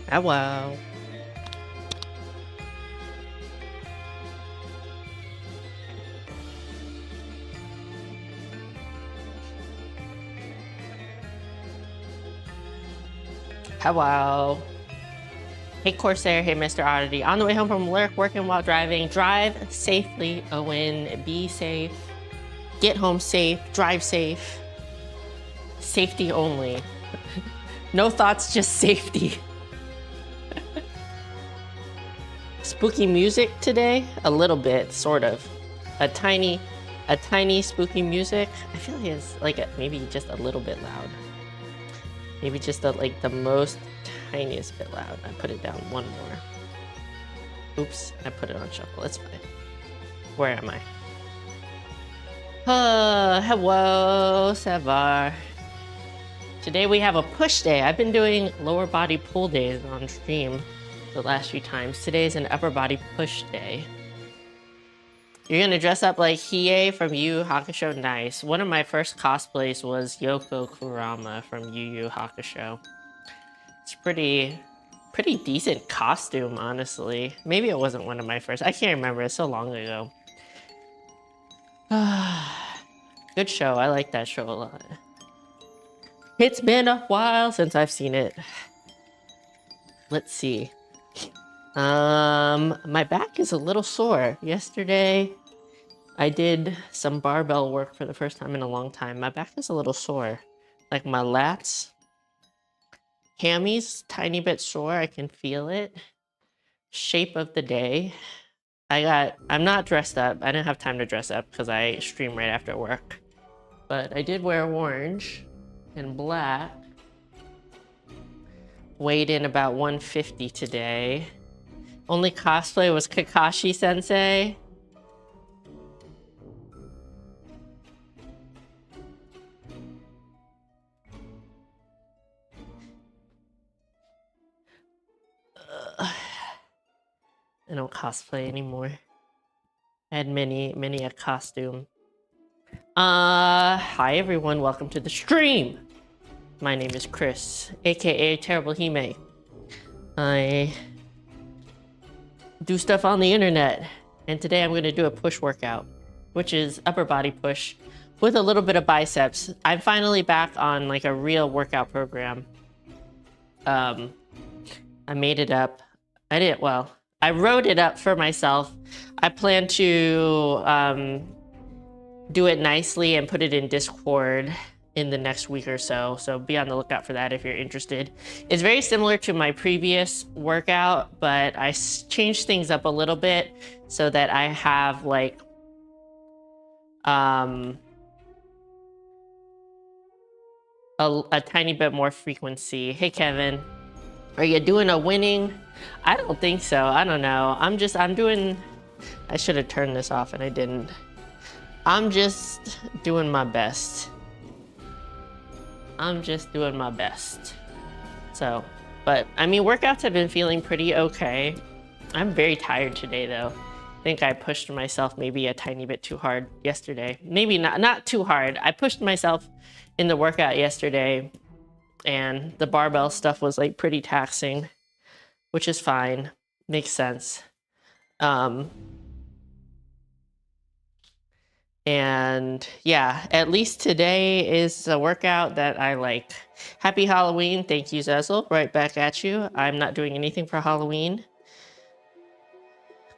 Hello. Hello. Hey Corsair, hey Mr. Oddity. On the way home from work, working while driving. Drive safely, Owen. Be safe. Get home safe. Drive safe. Safety only. No thoughts, just safety. Spooky music today? A little bit, sort of. A tiny spooky music. I feel like it's like maybe just a little bit loud. Maybe just like the most tiniest bit loud. I put it down one more. Oops, I put it on shuffle. It's fine. Where am I? Hello, Savar. Today we have a push day. I've been doing lower body pull days on stream the last few times. Today is an upper body push day. You're gonna dress up like Hie from Yu Yu Hakusho? Nice. One of my first cosplays was Yoko Kurama from Yu Yu Hakusho. It's pretty decent costume, honestly. Maybe it wasn't one of my first. I can't remember. It's so long ago. Good show. I like that show a lot. It's been a while since I've seen it. Let's see. My back is a little sore. Yesterday, I did some barbell work for the first time in a long time. My back is a little sore. Like my lats. Hammies, tiny bit sore. I can feel it. Shape of the day. I'm not dressed up. I didn't have time to dress up because I stream right after work. But I did wear orange and black. Weighed in about 150 today. Only cosplay was Kakashi Sensei. I don't cosplay anymore. I had many a costume. Hi everyone, welcome to the stream. My name is Chris, aka Terrible Hime. I do stuff on the internet, and today I'm gonna do a push workout, which is upper body push with a little bit of biceps. I'm finally back on like a real workout program. I made it up. I wrote it up for myself. I plan to do it nicely and put it in Discord in the next week or so. So be on the lookout for that if you're interested. It's very similar to my previous workout, but I changed things up a little bit so that I have like a tiny bit more frequency. Hey Kevin, are you doing a winning? I don't think so. I don't know. I should have turned this off and I didn't. I'm just doing my best. So, but I mean, workouts have been feeling pretty okay. I'm very tired today though. I think I pushed myself maybe a tiny bit too hard yesterday. Maybe not too hard. I pushed myself in the workout yesterday and the barbell stuff was like pretty taxing, which is fine. Makes sense. And yeah, at least today is a workout that I like. Happy Halloween. Thank you, Zezel. Right back at you. I'm not doing anything for Halloween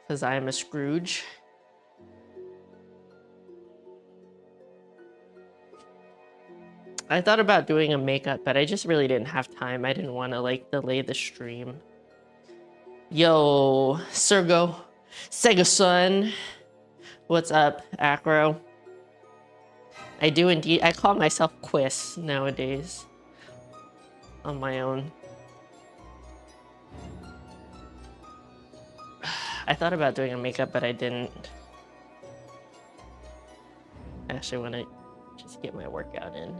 because I am a Scrooge. I thought about doing a makeup, but I just really didn't have time. I didn't want to like delay the stream. Yo, Sergo, Sega-sun. What's up, Acro? I do indeed. I call myself Quiz nowadays on my own. I thought about doing a makeup, but I didn't. I actually want to just get my workout in.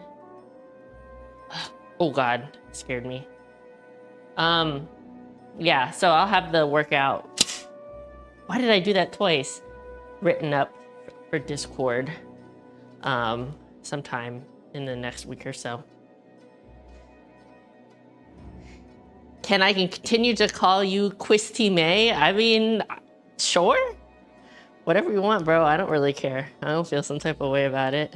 Oh God, it scared me. Yeah, so I'll have the workout. Why did I do that twice? Written up for Discord sometime in the next week or so. Can I continue to call you Quisty May? I mean, sure. Whatever you want, bro. I don't really care. I don't feel some type of way about it.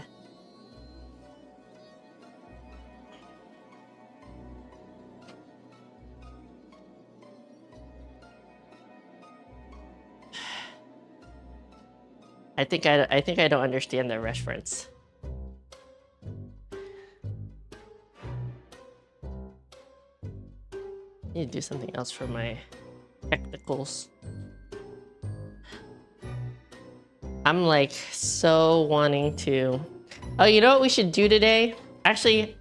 I think I don't understand the reference. I need to do something else for my technicals. I'm like so wanting to. Oh, you know what we should do today? Actually,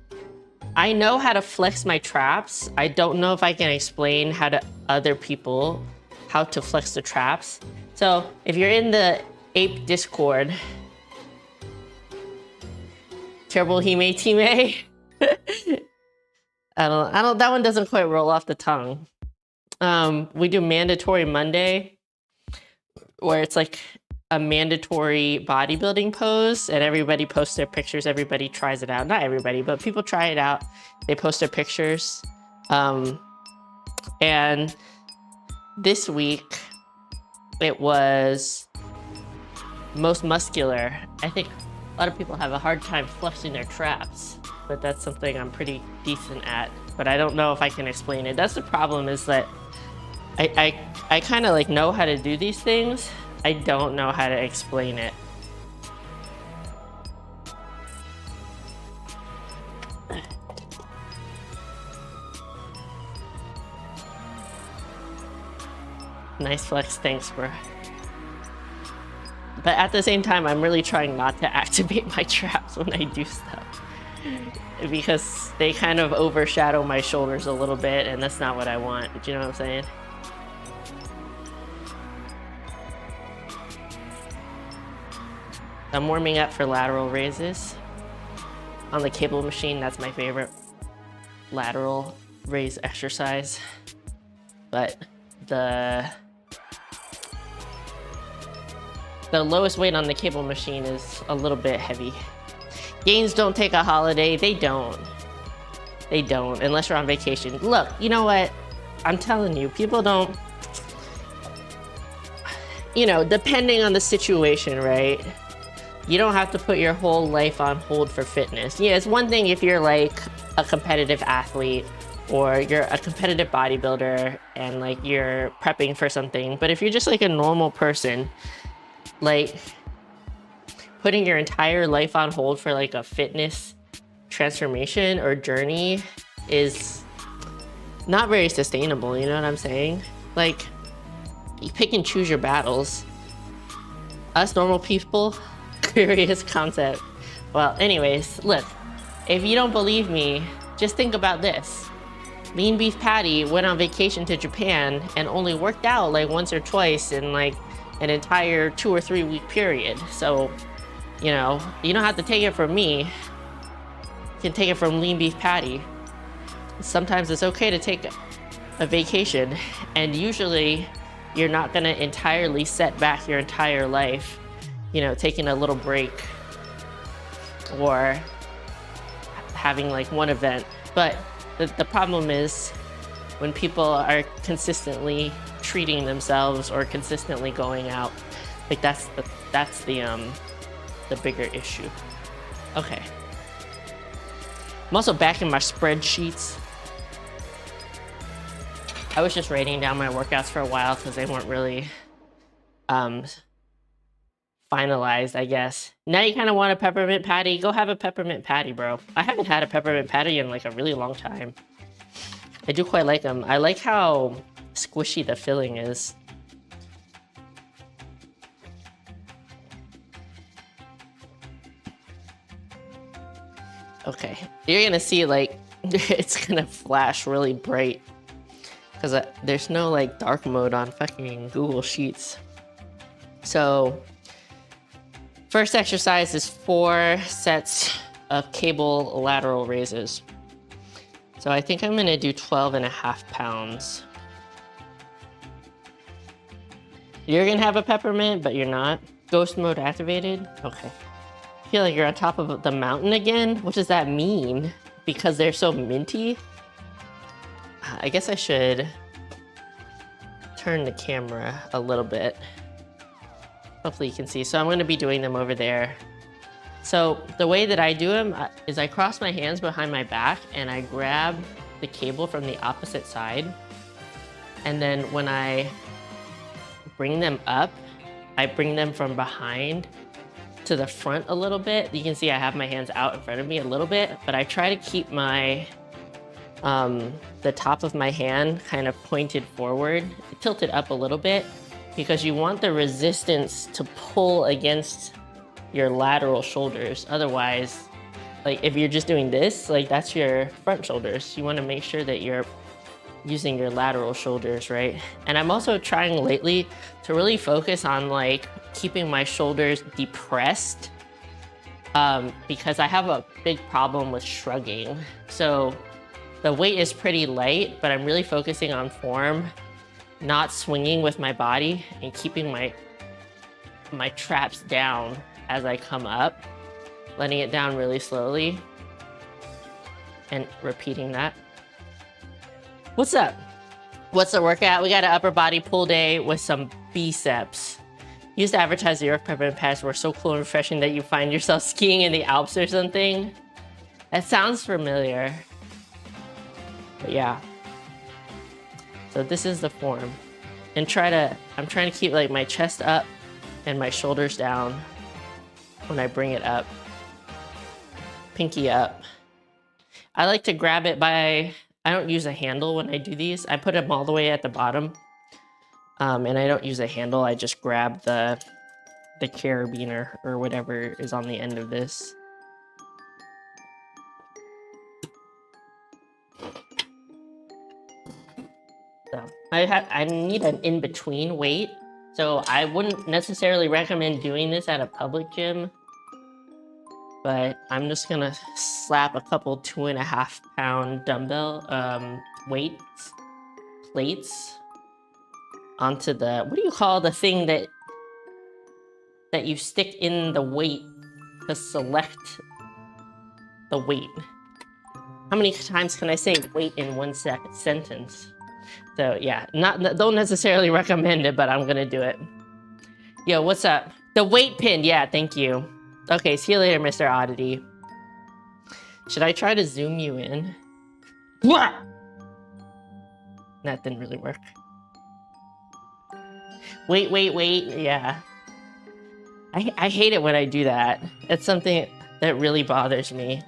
I know how to flex my traps. I don't know if I can explain how to other people how to flex the traps. So if you're in the Ape Discord, terrible Hime Time. I don't, that one doesn't quite roll off the tongue. We do mandatory Monday, where it's like a mandatory bodybuilding pose, and everybody posts their pictures, everybody tries it out. Not everybody, but people try it out. They post their pictures. And this week, it was most muscular. I think a lot of people have a hard time flexing their traps, but that's something I'm pretty decent at. But I don't know if I can explain it. That's the problem, is that I kind of like know how to do these things. I don't know how to explain it. Nice flex, thanks, bro. But at the same time, I'm really trying not to activate my traps when I do stuff, because they kind of overshadow my shoulders a little bit, and that's not what I want. Do you know what I'm saying? I'm warming up for lateral raises on the cable machine. That's my favorite lateral raise exercise. But the lowest weight on the cable machine is a little bit heavy. Gains don't take a holiday. They don't. They don't, unless you're on vacation. Look, you know what? I'm telling you, people don't, you know, depending on the situation, right? You don't have to put your whole life on hold for fitness. Yeah, it's one thing if you're like a competitive athlete or you're a competitive bodybuilder and like you're prepping for something. But if you're just like a normal person, like putting your entire life on hold for like a fitness transformation or journey is not very sustainable. You know what I'm saying? Like, you pick and choose your battles. Us normal people, curious concept. Well, anyways, look, if you don't believe me, just think about this. Lean Beef Patty went on vacation to Japan and only worked out like once or twice in like an entire 2 or 3 week period. So, you know, you don't have to take it from me. You can take it from Lean Beef Patty. Sometimes it's okay to take a vacation, and usually you're not gonna entirely set back your entire life, you know, taking a little break or having like one event. But the problem is when people are consistently treating themselves or consistently going out, like that's the bigger issue. Okay. I'm also back in my spreadsheets. I was just writing down my workouts for a while because they weren't really finalized, I guess. Now you kind of want a peppermint patty? Go have a peppermint patty, bro. I haven't had a peppermint patty in like a really long time. I do quite like them. I like how squishy the filling is. Okay, you're gonna see like, it's gonna flash really bright because there's no like dark mode on fucking Google Sheets. So first exercise is 4 sets of cable lateral raises. So I think I'm gonna do 12.5 pounds. You're gonna have a peppermint, but you're not. Ghost mode activated, okay. I feel like you're on top of the mountain again. What does that mean? Because they're so minty? I guess I should turn the camera a little bit. Hopefully you can see. So I'm going to be doing them over there. So the way that I do them is I cross my hands behind my back and I grab the cable from the opposite side. And then when I bring them up, I bring them from behind to the front a little bit. You can see I have my hands out in front of me a little bit, but I try to keep my the top of my hand kind of pointed forward, tilted up a little bit, because you want the resistance to pull against your lateral shoulders. Otherwise, like if you're just doing this, like that's your front shoulders. You want to make sure that you're using your lateral shoulders, right? And I'm also trying lately to really focus on like keeping my shoulders depressed because I have a big problem with shrugging. So the weight is pretty light, but I'm really focusing on form, not swinging with my body and keeping my traps down as I come up, letting it down really slowly and repeating that. What's up? What's the workout? We got an upper body pull day with some biceps. Used to advertise the York Peppermint pads were so cool and refreshing that you find yourself skiing in the Alps or something. That sounds familiar. But yeah. So this is the form. And I'm trying to keep like my chest up and my shoulders down when I bring it up. Pinky up. I like to grab it by, I don't use a handle when I do these. I put them all the way at the bottom. And I don't use a handle. I just grab the carabiner or whatever is on the end of this. So I need an in-between weight. So I wouldn't necessarily recommend doing this at a public gym, but I'm just gonna slap a couple 2.5 pound dumbbell plates onto the, what do you call the thing that you stick in the weight to select the weight? How many times can I say weight in one sentence? So yeah, don't necessarily recommend it, but I'm gonna do it. Yo, what's up? The weight pin, yeah, thank you. Okay, see you later, Mr. Oddity. Should I try to zoom you in? That didn't really work. Wait, yeah. I hate it when I do that. It's something that really bothers me.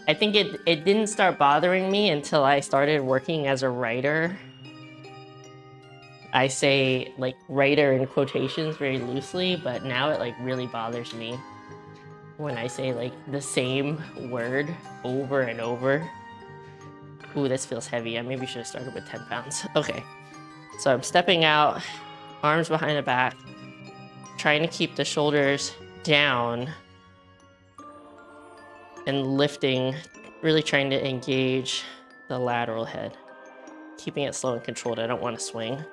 I think it didn't start bothering me until I started working as a writer. I say like writer in quotations very loosely, but now it like really bothers me when I say like the same word over and over. Ooh, this feels heavy. I maybe should have started with 10 pounds. Okay, so I'm stepping out, arms behind the back, trying to keep the shoulders down and lifting, really trying to engage the lateral head. Keeping it slow and controlled. I don't want to swing.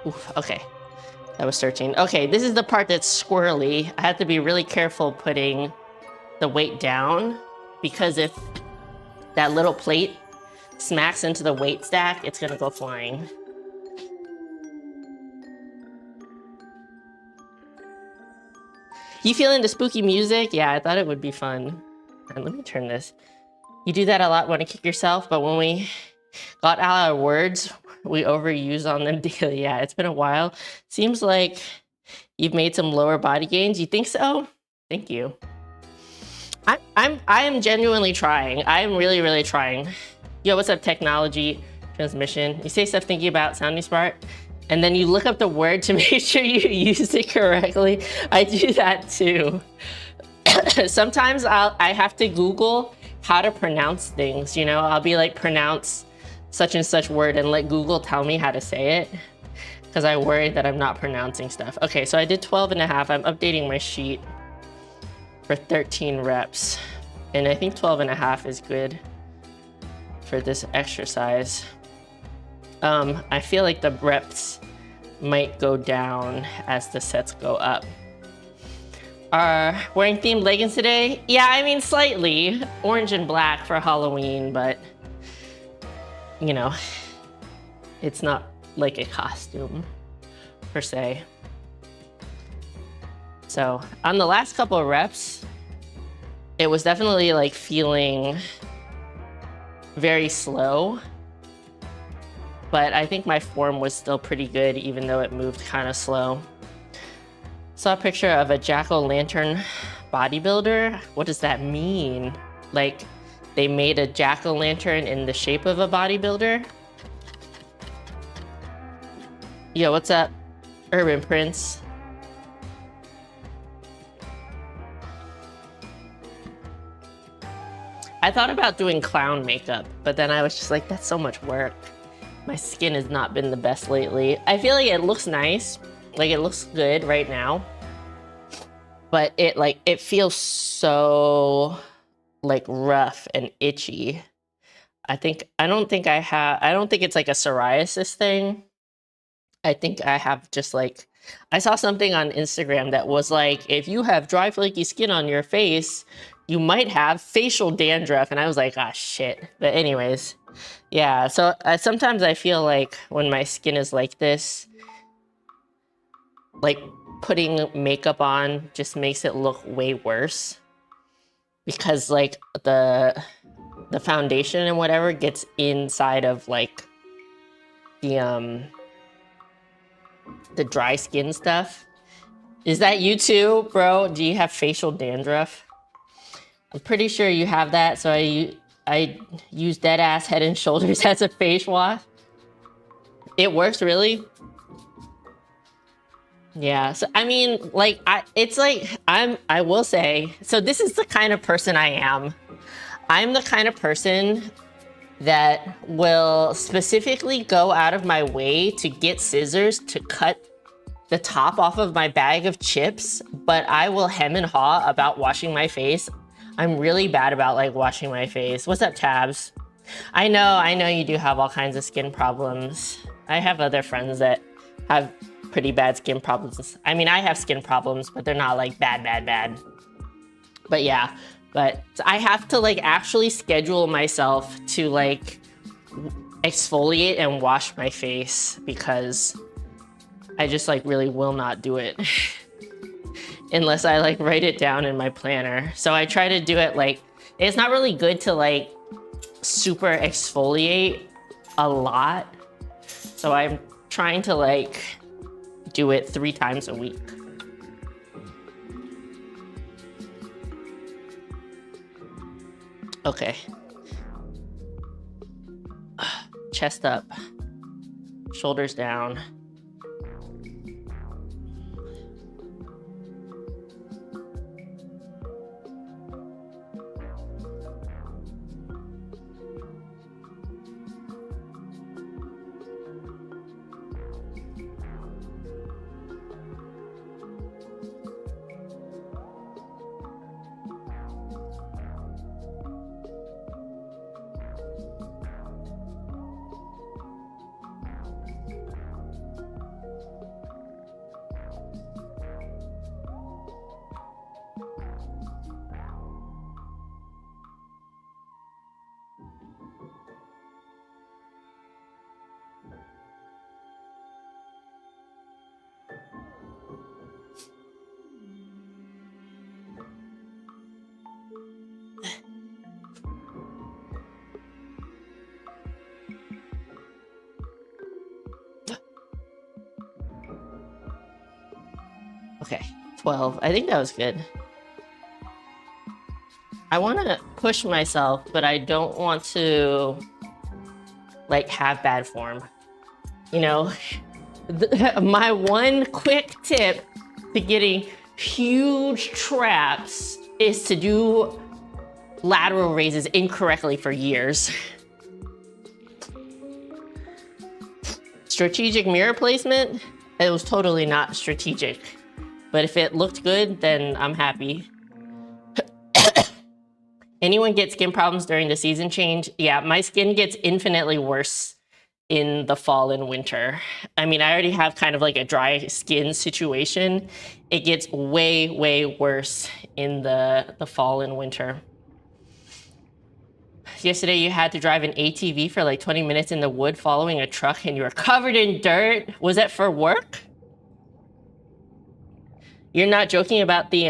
Oof, okay, that was 13. Okay, this is the part that's squirrely. I have to be really careful putting the weight down because if that little plate smacks into the weight stack, it's gonna go flying. You feeling the spooky music? Yeah, I thought it would be fun. And let me turn this. You do that a lot when you kick yourself, but when we Got our words we overuse on them daily. Yeah, it's been a while. Seems like you've made some lower body gains. You think so? Thank you. I am genuinely trying. I am really, really trying. Yo, what's up, technology transmission? You say stuff thinking about sounding smart, and then you look up the word to make sure you use it correctly. I do that too. Sometimes I have to Google how to pronounce things, you know? I'll be like, pronounce such and such word, and let Google tell me how to say it, because I worry that I'm not pronouncing stuff. Okay, so I did 12.5. I'm updating my sheet for 13 reps. And I think 12.5 is good for this exercise. I feel like the reps might go down as the sets go up. Are wearing themed leggings today? Yeah, I mean, slightly. Orange and black for Halloween, but you know, it's not like a costume per se. So on the last couple of reps, it was definitely like feeling very slow, but I think my form was still pretty good even though it moved kind of slow. Saw a picture of a jack-o'-lantern bodybuilder. What does that mean? Like they made a jack-o'-lantern in the shape of a bodybuilder? Yo, what's up, Urban Prince? I thought about doing clown makeup, but then I was just like, that's so much work. My skin has not been the best lately. I feel like it looks nice. Like it looks good right now, but it feels so like rough and itchy. I don't think it's like a psoriasis thing. I think I have just like, I saw something on Instagram that was like, if you have dry, flaky skin on your face, you might have facial dandruff. And I was like, ah, shit. But anyways, yeah. So sometimes I feel like when my skin is like this, like putting makeup on just makes it look way worse, because like the foundation and whatever gets inside of like the dry skin stuff. Is that you too, bro? Do you have facial dandruff? I'm pretty sure you have that, so I use Deadass Head and Shoulders as a face wash. It works, really? Yeah, so I mean, like, I will say, so this is the kind of person I am. I'm the kind of person that will specifically go out of my way to get scissors to cut the top off of my bag of chips, but I will hem and haw about washing my face. I'm really bad about like washing my face. What's up, Tabs? I know you do have all kinds of skin problems. I have other friends that have pretty bad skin problems. I mean, I have skin problems, but they're not like bad. But yeah, but I have to like actually schedule myself to like exfoliate and wash my face, because I just like really will not do it unless I like write it down in my planner. So I try to do it like, it's not really good to like super exfoliate a lot. So I'm trying to like do it 3 times a week. Okay. Chest up, shoulders down. Okay, 12. I think that was good. I want to push myself, but I don't want to like have bad form. You know, my one quick tip to getting huge traps is to do lateral raises incorrectly for years. Strategic mirror placement, it was totally not strategic. But if it looked good, then I'm happy. Anyone get skin problems during the season change? Yeah, my skin gets infinitely worse in the fall and winter. I mean, I already have kind of like a dry skin situation. It gets way, way worse in the fall and winter. Yesterday, you had to drive an ATV for like 20 minutes in the wood following a truck and you were covered in dirt. Was that for work? You're not joking about the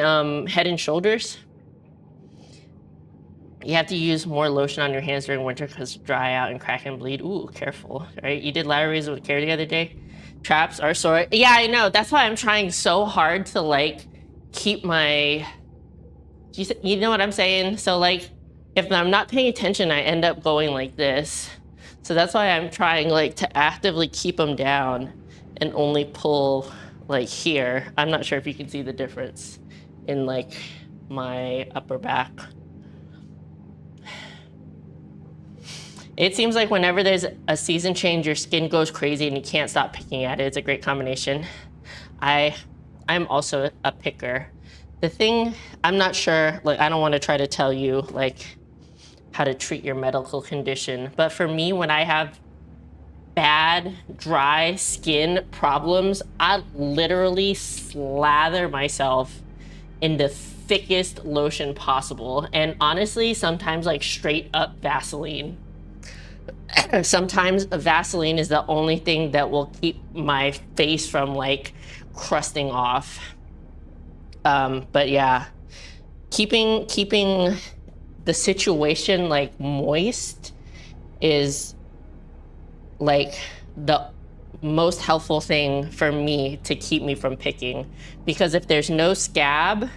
head and shoulders? You have to use more lotion on your hands during winter because dry out and crack and bleed. Ooh, careful, right? You did lateral raises with Carrie the other day. Traps are sore. Yeah, I know. That's why I'm trying so hard to like keep my, you know what I'm saying? So like, if I'm not paying attention, I end up going like this. So that's why I'm trying like to actively keep them down and only pull like here. I'm not sure if you can see the difference in like my upper back. It seems like whenever there's a season change, your skin goes crazy and you can't stop picking at it. It's a great combination. I'm also a picker. The thing, I'm not sure, like I don't want to try to tell you like how to treat your medical condition, but for me, when I have bad dry skin problems, I literally slather myself in the thickest lotion possible. And honestly, sometimes like straight up Vaseline. Sometimes Vaseline is the only thing that will keep my face from like crusting off. But yeah, keeping the situation like moist is like the most helpful thing for me to keep me from picking. Because if there's no scab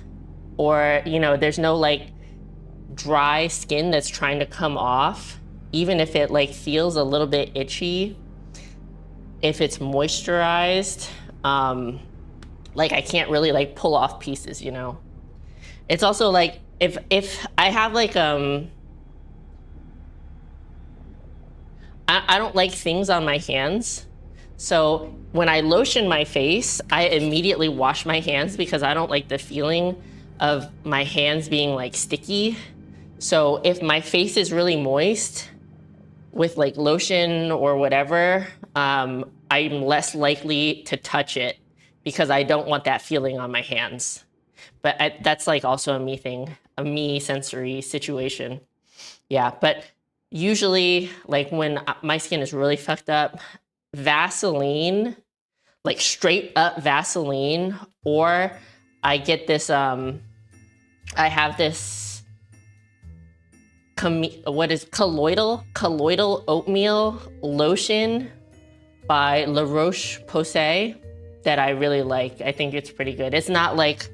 or, you know, there's no like dry skin that's trying to come off, even if it like feels a little bit itchy, if it's moisturized, like I can't really like pull off pieces, you know? It's also like, if I have like, I don't like things on my hands. So when I lotion my face, I immediately wash my hands because I don't like the feeling of my hands being like sticky. So if my face is really moist with like lotion or whatever, I'm less likely to touch it because I don't want that feeling on my hands. But that's like also a me thing, a me sensory situation. Yeah, but usually like when my skin is really fucked up, Vaseline, like straight up Vaseline, or I get this, I have this, what is colloidal oatmeal lotion by La Roche-Posay that I really like. I think it's pretty good. It's not like,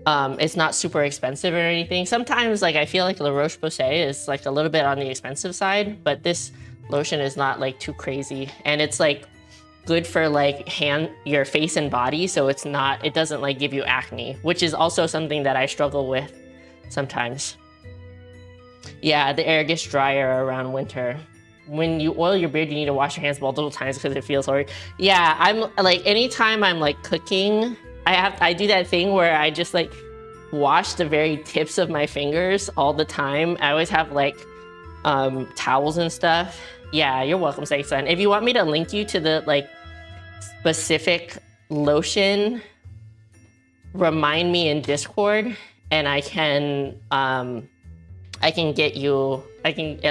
it's not super expensive or anything. Sometimes like I feel like La Roche-Posay is like a little bit on the expensive side, but this lotion is not like too crazy. And it's like good for like your face and body. So it doesn't like give you acne, which is also something that I struggle with sometimes. Yeah, the air gets drier around winter. When you oil your beard, you need to wash your hands multiple times because it feels horrid. Yeah, I'm like, anytime I'm like cooking, I do that thing where I just like wash the very tips of my fingers all the time. I always have like towels and stuff. Yeah, you're welcome, Sae-san. If you want me to link you to the like specific lotion, remind me in Discord and I can at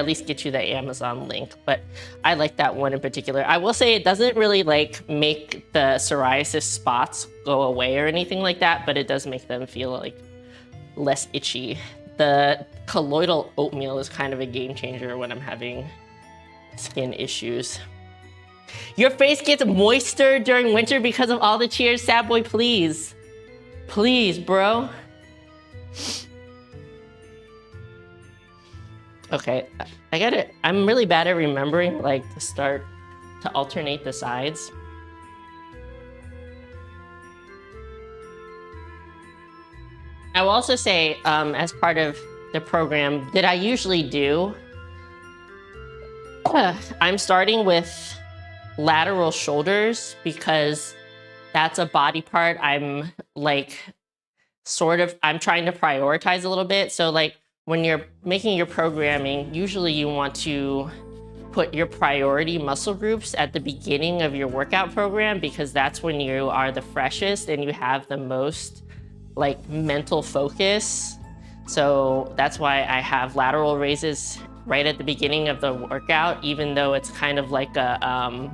least get you the Amazon link, but I like that one in particular. I will say it doesn't really like make the psoriasis spots go away or anything like that, but it does make them feel like less itchy. The colloidal oatmeal is kind of a game changer when I'm having skin issues. Your face gets moister during winter because of all the cheers, sad boy, please. Please, bro. Okay, I'm really bad at remembering like to alternate the sides. I will also say, as part of the program that I usually do, I'm starting with lateral shoulders because that's a body part I'm like, I'm trying to prioritize a little bit. So like when you're making your programming, usually you want to put your priority muscle groups at the beginning of your workout program because that's when you are the freshest and you have the most like mental focus. So that's why I have lateral raises right at the beginning of the workout, even though it's kind of like a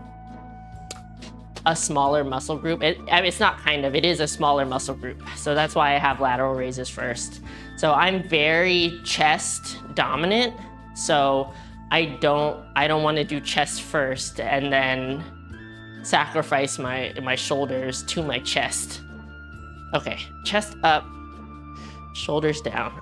smaller muscle group. It's not kind of, it is a smaller muscle group. So that's why I have lateral raises first. So I'm very chest dominant. So I don't want to do chest first and then sacrifice my shoulders to my chest. Okay, chest up, shoulders down.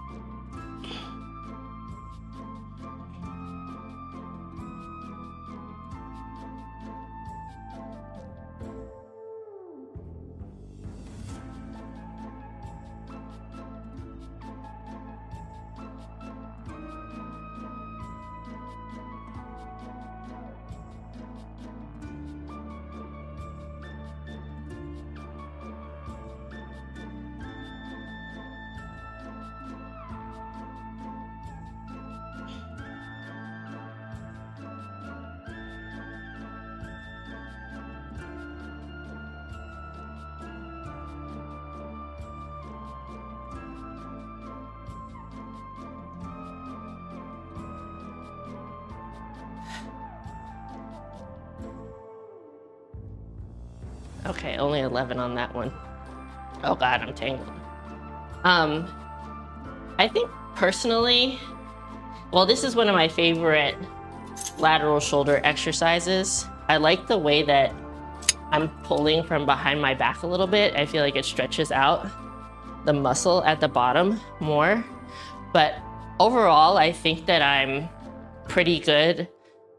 Okay, only 11 on that one. Oh God, I'm tangled. I think personally, well, this is one of my favorite lateral shoulder exercises. I like the way that I'm pulling from behind my back a little bit. I feel like it stretches out the muscle at the bottom more. But overall, I think that I'm pretty good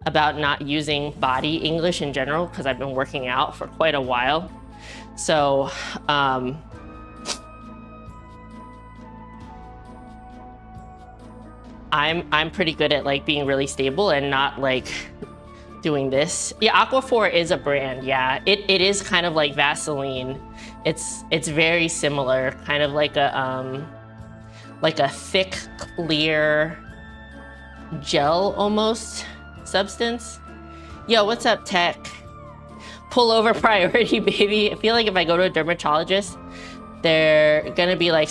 about not using body English in general because I've been working out for quite a while. So I'm pretty good at like being really stable and not like doing this. Yeah, Aquaphor is a brand. Yeah, it is kind of like Vaseline. It's very similar, kind of like a thick, clear gel almost substance. Yo, what's up, tech? Pull over priority, baby. I feel like if I go to a dermatologist, they're gonna be like,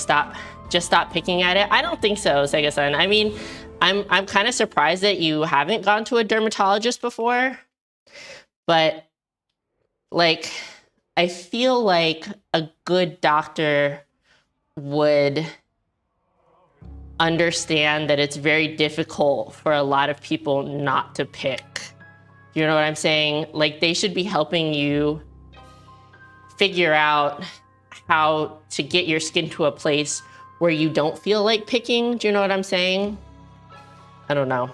just stop picking at it. I don't think so, Sega-san. I mean, I'm kind of surprised that you haven't gone to a dermatologist before, but like, I feel like a good doctor would understand that it's very difficult for a lot of people not to pick. You know what I'm saying? Like, they should be helping you figure out how to get your skin to a place where you don't feel like picking. Do you know what I'm saying? I don't know.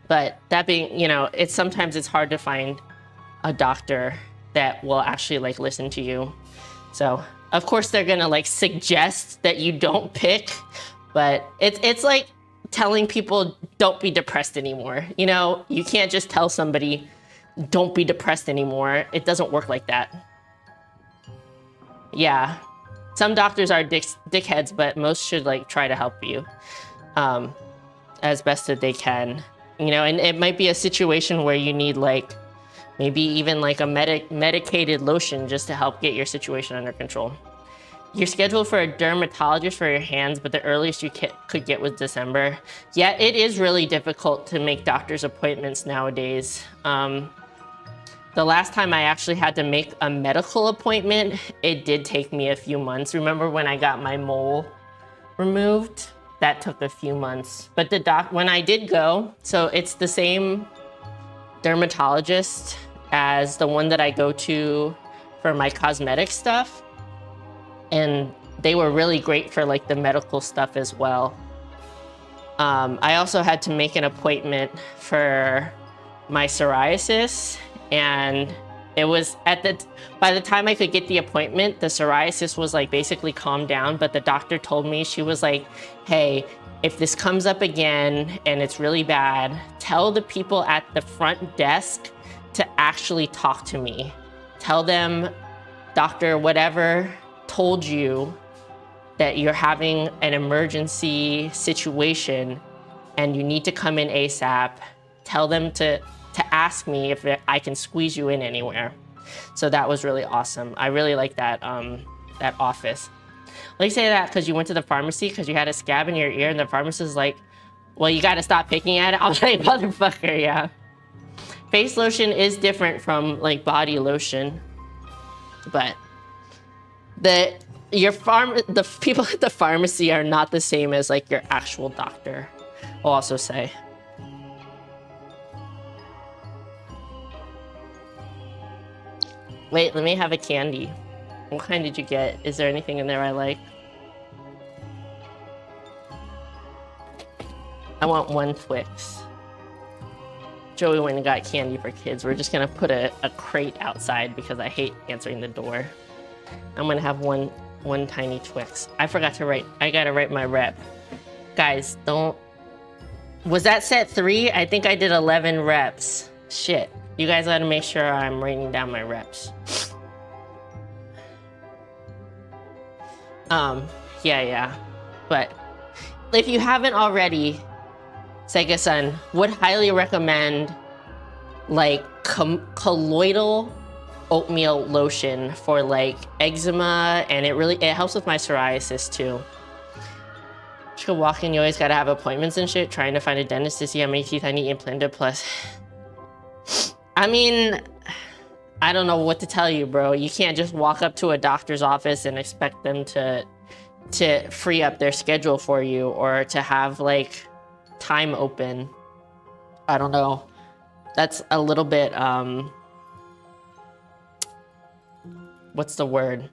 But that being, you know, sometimes it's hard to find a doctor that will actually like listen to you. So of course they're gonna like suggest that you don't pick, but it's like telling people don't be depressed anymore. You know, you can't just tell somebody don't be depressed anymore. It doesn't work like that. Yeah, some doctors are dickheads, but most should like try to help you as best that they can. You know, and it might be a situation where you need like maybe even like a medicated lotion just to help get your situation under control. You're scheduled for a dermatologist for your hands, but the earliest you could get was December. Yeah, it is really difficult to make doctor's appointments nowadays. The last time I actually had to make a medical appointment, it did take me a few months. Remember when I got my mole removed? That took a few months. But when I did go, so it's the same dermatologist as the one that I go to for my cosmetic stuff. And they were really great for like the medical stuff as well. I also had to make an appointment for my psoriasis, and it was by the time I could get the appointment, the psoriasis was like basically calmed down, but the doctor told me, she was like, hey, if this comes up again and it's really bad, tell the people at the front desk to actually talk to me. Tell them Dr. whatever told you that you're having an emergency situation and you need to come in ASAP. Tell them to ask me if I can squeeze you in anywhere. So that was really awesome. I really like that, that office. Let me say that because you went to the pharmacy because you had a scab in your ear and the pharmacist is like, well, you gotta stop picking at it. I was like, motherfucker, yeah. Face lotion is different from like body lotion, but the people at the pharmacy are not the same as like your actual doctor, I'll also say. Wait, let me have a candy. What kind did you get? Is there anything in there I like? I want one Twix. Joey went and got candy for kids. We're just gonna put a crate outside because I hate answering the door. I'm gonna have one tiny Twix. I forgot to write, I gotta write my rep. Guys, don't, was that set 3? I think I did 11 reps. Shit, you guys gotta make sure I'm writing down my reps. Yeah. But if you haven't already, Sega-san would highly recommend like colloidal oatmeal lotion for like eczema, and it helps with my psoriasis too. Just go walk in, you always gotta have appointments and shit, trying to find a dentist to see how many teeth I need implanted plus. I mean, I don't know what to tell you, bro. You can't just walk up to a doctor's office and expect them to free up their schedule for you or to have like time open. I don't know. That's a little bit, what's the word?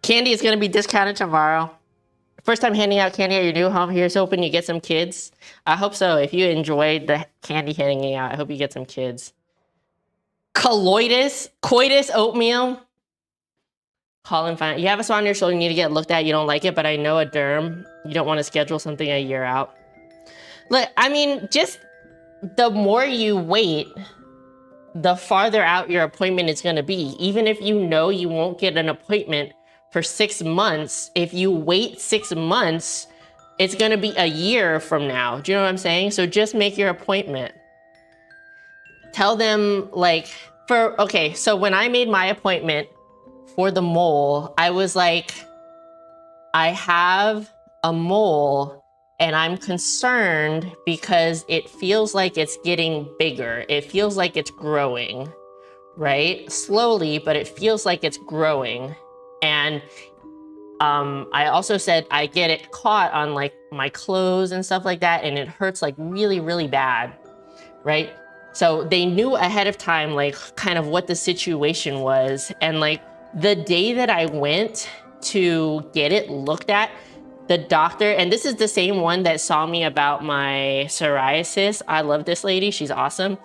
Candy is gonna be discounted tomorrow. First time handing out candy at your new home. Here's hoping you get some kids. I hope so. If you enjoyed the candy handing out, I hope you get some kids. Coitus oatmeal. Colin, fine. You have a spot on your shoulder you need to get looked at. You don't like it, but I know a derm. You don't want to schedule something a year out. Look, I mean, just the more you wait, the farther out your appointment is going to be. Even if you know you won't get an appointment for 6 months, if you wait 6 months, it's going to be a year from now. Do you know what I'm saying? So just make your appointment. Tell them like, okay, so when I made my appointment for the mole, I was like, I have a mole and I'm concerned because it feels like it's getting bigger. It feels like it's growing, right? Slowly, but it feels like it's growing. And I also said I get it caught on like my clothes and stuff like that, and it hurts like really, really bad, right? So they knew ahead of time like kind of what the situation was. And like the day that I went to get it looked at, the doctor, and this is the same one that saw me about my psoriasis. I love this lady, she's awesome.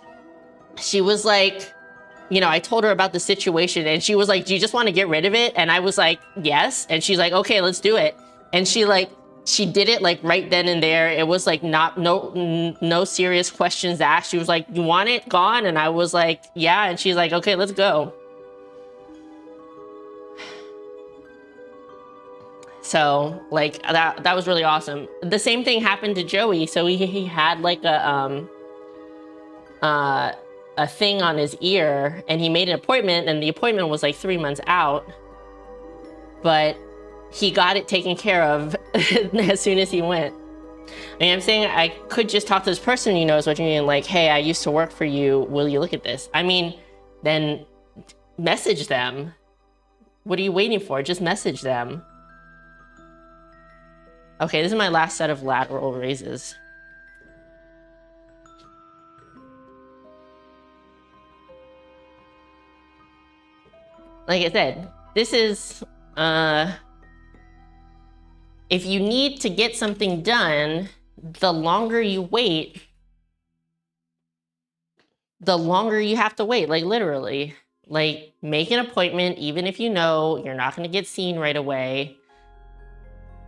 She was like, you know, I told her about the situation and she was like, do you just want to get rid of it? And I was like, yes. And she's like, okay, let's do it. And she did it like right then and there. It was like no serious questions asked. She was like, you want it gone? And I was like, yeah. And she's like, okay, let's go. So like that was really awesome. The same thing happened to Joey. So he had like a thing on his ear and he made an appointment, and the appointment was like 3 months out, but he got it taken care of as soon as he went. I mean, I'm saying I could just talk to this person who knows what you mean, like, hey, I used to work for you. Will you look at this? I mean, then message them. What are you waiting for? Just message them. Okay, this is my last set of lateral raises. Like I said, this is if you need to get something done, the longer you wait, the longer you have to wait, like literally. Like, make an appointment, even if you know you're not gonna get seen right away.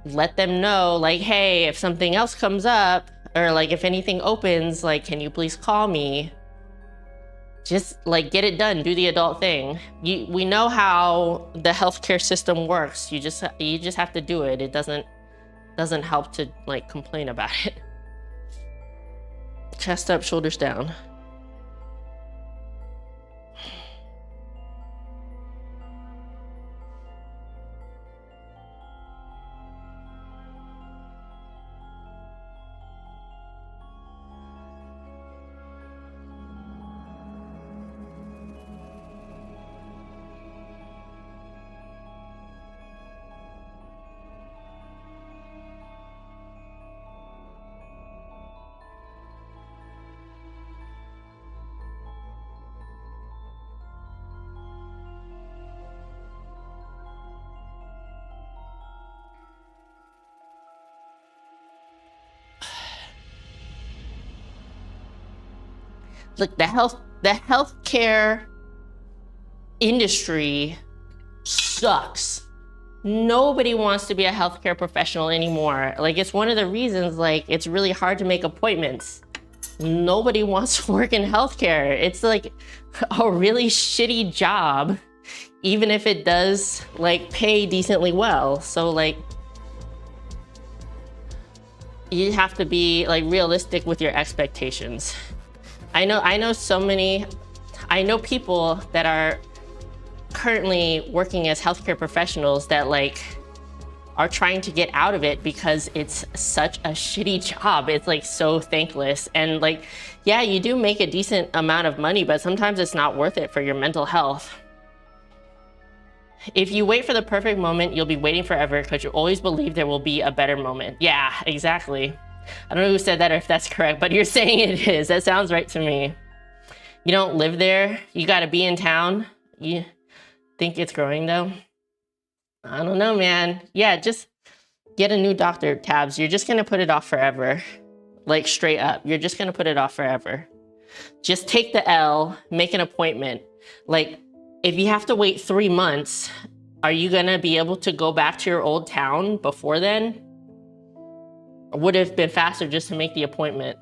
Let them know, like, hey, if something else comes up, or like if anything opens, like, can you please call me? Just like get it done, do the adult thing. We know how the healthcare system works. You just have to do it. It doesn't help to like complain about it. Chest up, shoulders down. Look, the healthcare industry sucks. Nobody wants to be a healthcare professional anymore. Like, it's one of the reasons, like, it's really hard to make appointments. Nobody wants to work in healthcare. It's like a really shitty job, even if it does like pay decently well. So like, you have to be like realistic with your expectations. I know people that are currently working as healthcare professionals that like are trying to get out of it because it's such a shitty job. It's like so thankless. And like, yeah, you do make a decent amount of money, but sometimes it's not worth it for your mental health. If you wait for the perfect moment, you'll be waiting forever because you always believe there will be a better moment. Yeah, exactly. I don't know who said that or if that's correct, but you're saying it is. That sounds right to me. You don't live there. You got to be in town. You think it's growing though? I don't know, man. Yeah, just get a new doctor, Tabs. You're just going to put it off forever. Like straight up. You're just going to put it off forever. Just take the L, make an appointment. Like, if you have to wait 3 months, are you going to be able to go back to your old town before then? Or would it have been faster just to make the appointment?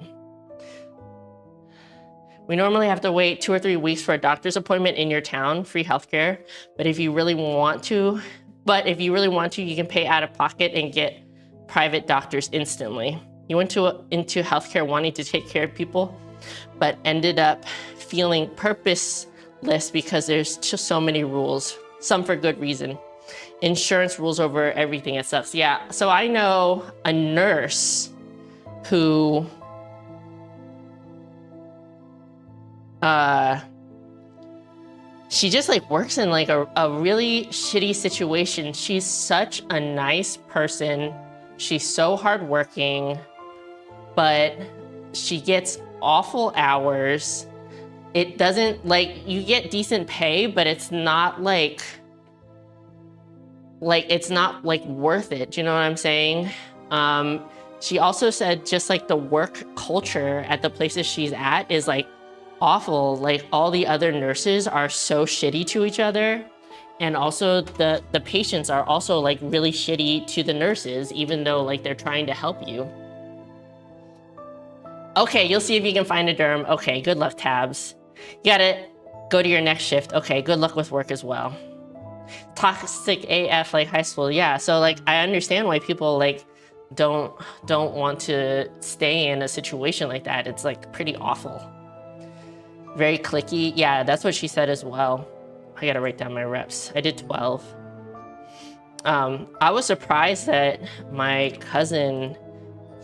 We normally have to wait 2 or 3 weeks for a doctor's appointment in your town, free healthcare. But if you really want to, you can pay out of pocket and get private doctors instantly. You went into healthcare wanting to take care of people, but ended up feeling purposeless because there's just so many rules, some for good reason. Insurance rules over everything. It sucks. Yeah, so I know a nurse who she just like works in like a really shitty situation. She's such a nice person. She's so hardworking, but she gets awful hours. It doesn't like, you get decent pay, but it's not like it's not like worth it. Do you know what I'm saying? She also said just like the work culture at the places she's at is like awful. Like all the other nurses are so shitty to each other. And also the patients are also like really shitty to the nurses, even though like they're trying to help you. Okay, you'll see if you can find a derm. Okay, good luck, Tabs. You gotta go to your next shift. Okay, good luck with work as well. Toxic AF like high school. Yeah, so like I understand why people like don't want to stay in a situation like that. It's like pretty awful. Very cliquey. Yeah, that's what she said as well. I gotta write down my reps. I did 12. I was surprised that my cousin,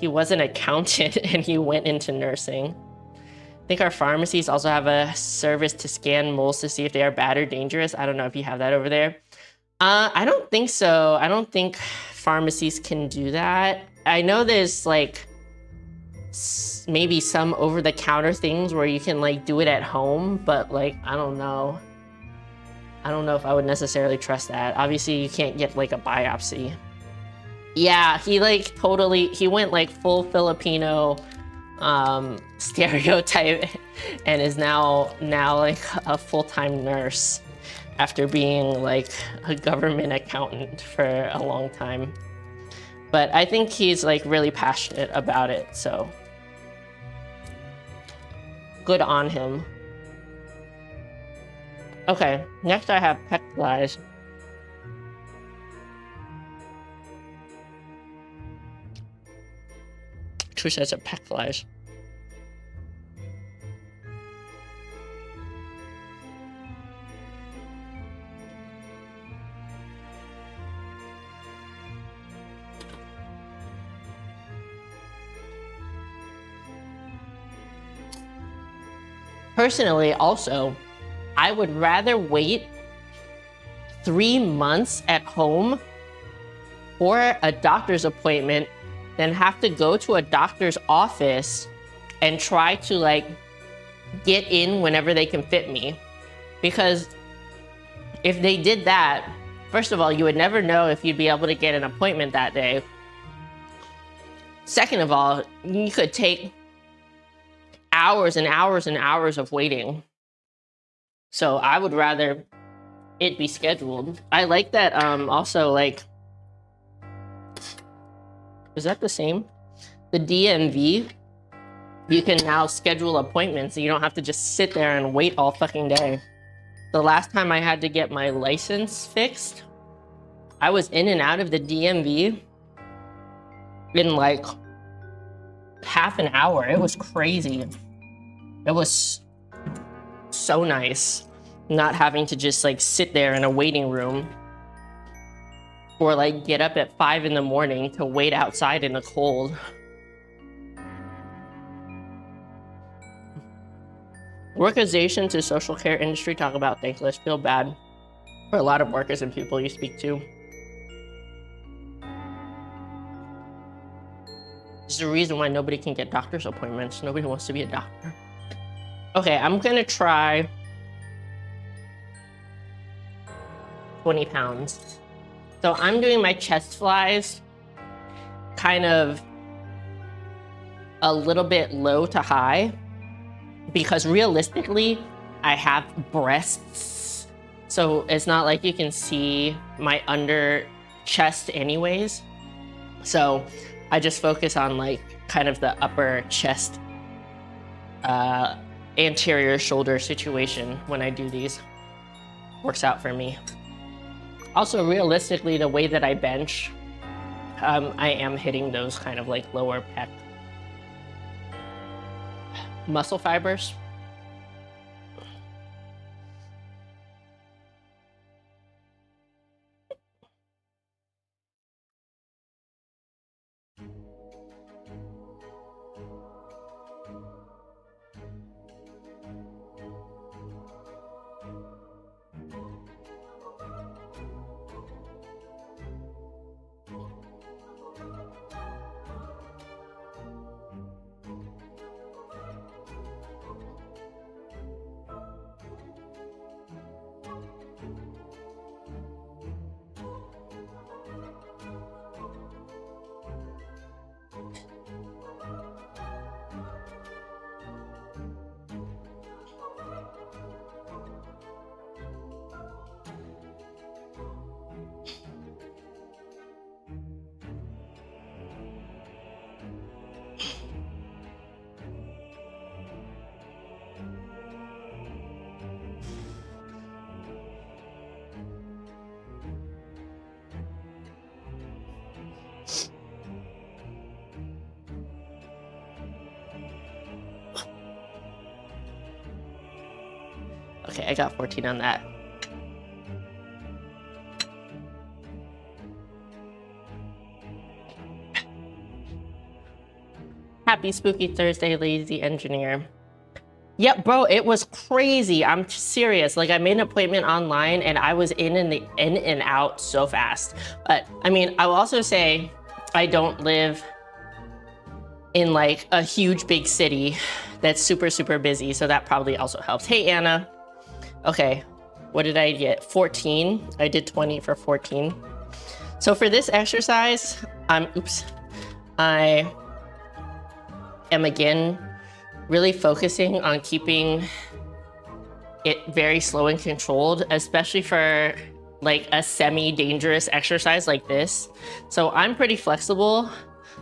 he was an accountant and he went into nursing. I think our pharmacies also have a service to scan moles to see if they are bad or dangerous. I don't know if you have that over there. I don't think so. I don't think pharmacies can do that. I know there's like maybe some over-the-counter things where you can like do it at home, but like, I don't know. I don't know if I would necessarily trust that. Obviously, you can't get like a biopsy. Yeah, he like totally, he went like full Filipino stereotype and is now like a full-time nurse after being like a government accountant for a long time. But I think he's like really passionate about it, so good on him. Okay, next I have pec flies. Two sets of pec flies. Personally, also, I would rather wait 3 months at home for a doctor's appointment than have to go to a doctor's office and try to like get in whenever they can fit me. Because if they did that, first of all, you would never know if you'd be able to get an appointment that day. Second of all, you could take hours and hours and hours of waiting. So I would rather it be scheduled. I like that also, like, is that the same? The DMV, you can now schedule appointments. You don't have to just sit there and wait all fucking day. The last time I had to get my license fixed, I was in and out of the DMV in like half an hour. It was crazy. It was so nice not having to just like sit there in a waiting room or like get up at 5 in the morning to wait outside in the cold. Workization to social care industry, talk about thankless. Feel bad for a lot of workers and people you speak to. This is the reason why nobody can get doctor's appointments. Nobody wants to be a doctor. Okay, I'm gonna try 20 pounds. So I'm doing my chest flies kind of a little bit low to high because realistically, I have breasts. So it's not like you can see my under chest anyways. So I just focus on like kind of the upper chest, anterior shoulder situation when I do these. Works out for me. Also, realistically, the way that I bench, I am hitting those kind of like lower pec muscle fibers. Okay, I got 14 on that. Happy Spooky Thursday, lazy engineer. Yep, bro, it was crazy. I'm serious. Like, I made an appointment online and I was in and out so fast. But I mean, I will also say I don't live in like a huge big city that's super, super busy. So that probably also helps. Hey, Anna. Okay, what did I get? 14. I did 20 for 14. So for this exercise, I am again really focusing on keeping it very slow and controlled, especially for like a semi-dangerous exercise like this. So I'm pretty flexible,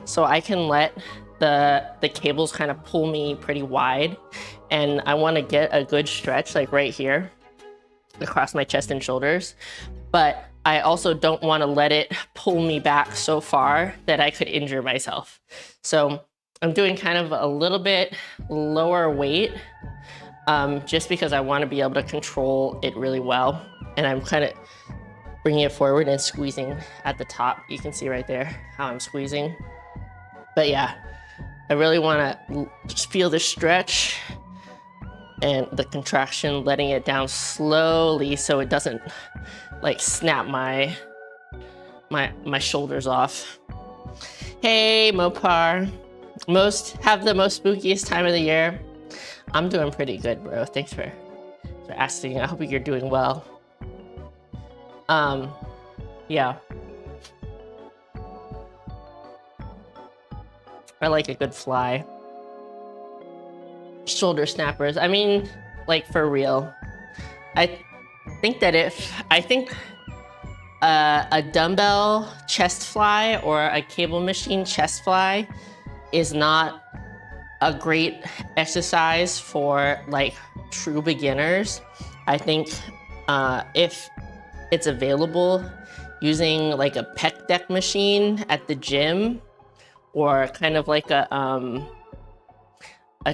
so I can let the cables kind of pull me pretty wide. And I want to get a good stretch like right here across my chest and shoulders. But I also don't want to let it pull me back so far that I could injure myself. So I'm doing kind of a little bit lower weight just because I want to be able to control it really well. And I'm kind of bringing it forward and squeezing at the top. You can see right there how I'm squeezing. But yeah, I really want to just feel the stretch and the contraction, letting it down slowly so it doesn't like snap my shoulders off. Hey, Mopar. Have the most spookiest time of the year. I'm doing pretty good, bro. Thanks for asking. I hope you're doing well. Yeah. I like a good fly. Shoulder snappers. I mean, like for real. I think a dumbbell chest fly or a cable machine chest fly is not a great exercise for like true beginners. I think if it's available, using like a pec deck machine at the gym or kind of like a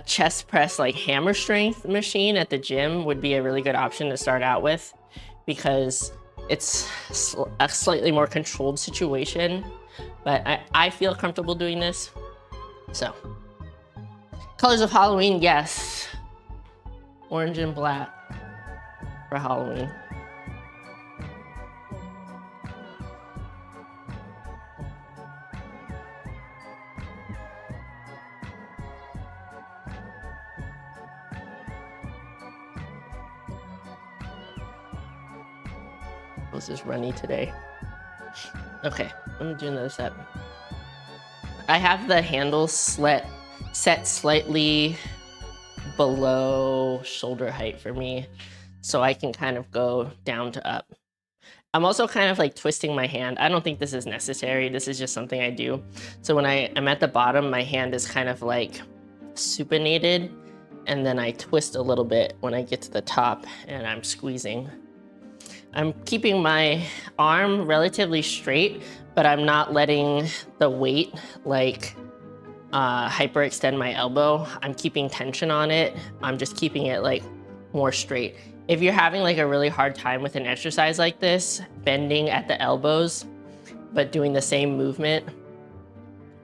chest press like hammer strength machine at the gym would be a really good option to start out with, because it's a slightly more controlled situation. But I feel comfortable doing this. So, colors of Halloween, yes. Orange and black for Halloween. Was this runny today? Okay, let me do another set. I have the handles set slightly below shoulder height for me, so I can kind of go down to up. I'm also kind of like twisting my hand. I don't think this is necessary. This is just something I do. So when I'm at the bottom, my hand is kind of like supinated, and then I twist a little bit when I get to the top and I'm squeezing. I'm keeping my arm relatively straight, but I'm not letting the weight like hyperextend my elbow. I'm keeping tension on it. I'm just keeping it like more straight. If you're having like a really hard time with an exercise like this, bending at the elbows, but doing the same movement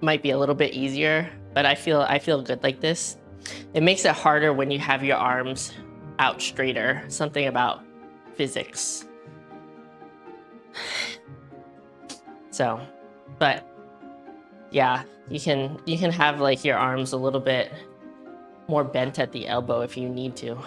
might be a little bit easier, but I feel good like this. It makes it harder when you have your arms out straighter. Something about physics. So, but yeah, you can have like your arms a little bit more bent at the elbow if you need to.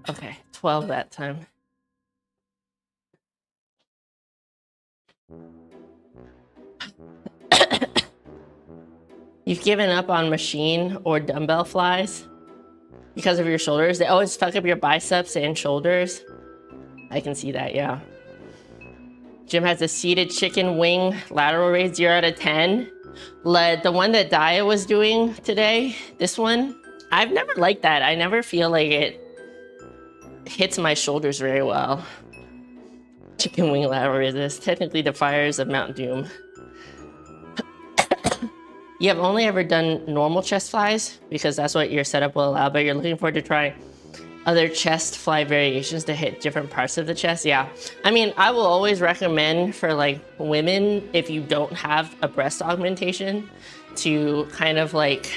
Okay, 12 that time. You've given up on machine or dumbbell flies? because of your shoulders. They always fuck up your biceps and shoulders. I can see that, yeah. Jim has a seated chicken wing lateral raise 0 out of 10. The one that Daya was doing today, this one, I've never liked that. I never feel like it hits my shoulders very well. Chicken wing lateral raise. This technically the fires of Mount Doom. You have only ever done normal chest flies because that's what your setup will allow, but you're looking forward to trying other chest fly variations to hit different parts of the chest. Yeah, I mean, I will always recommend for like women, if you don't have a breast augmentation, to kind of like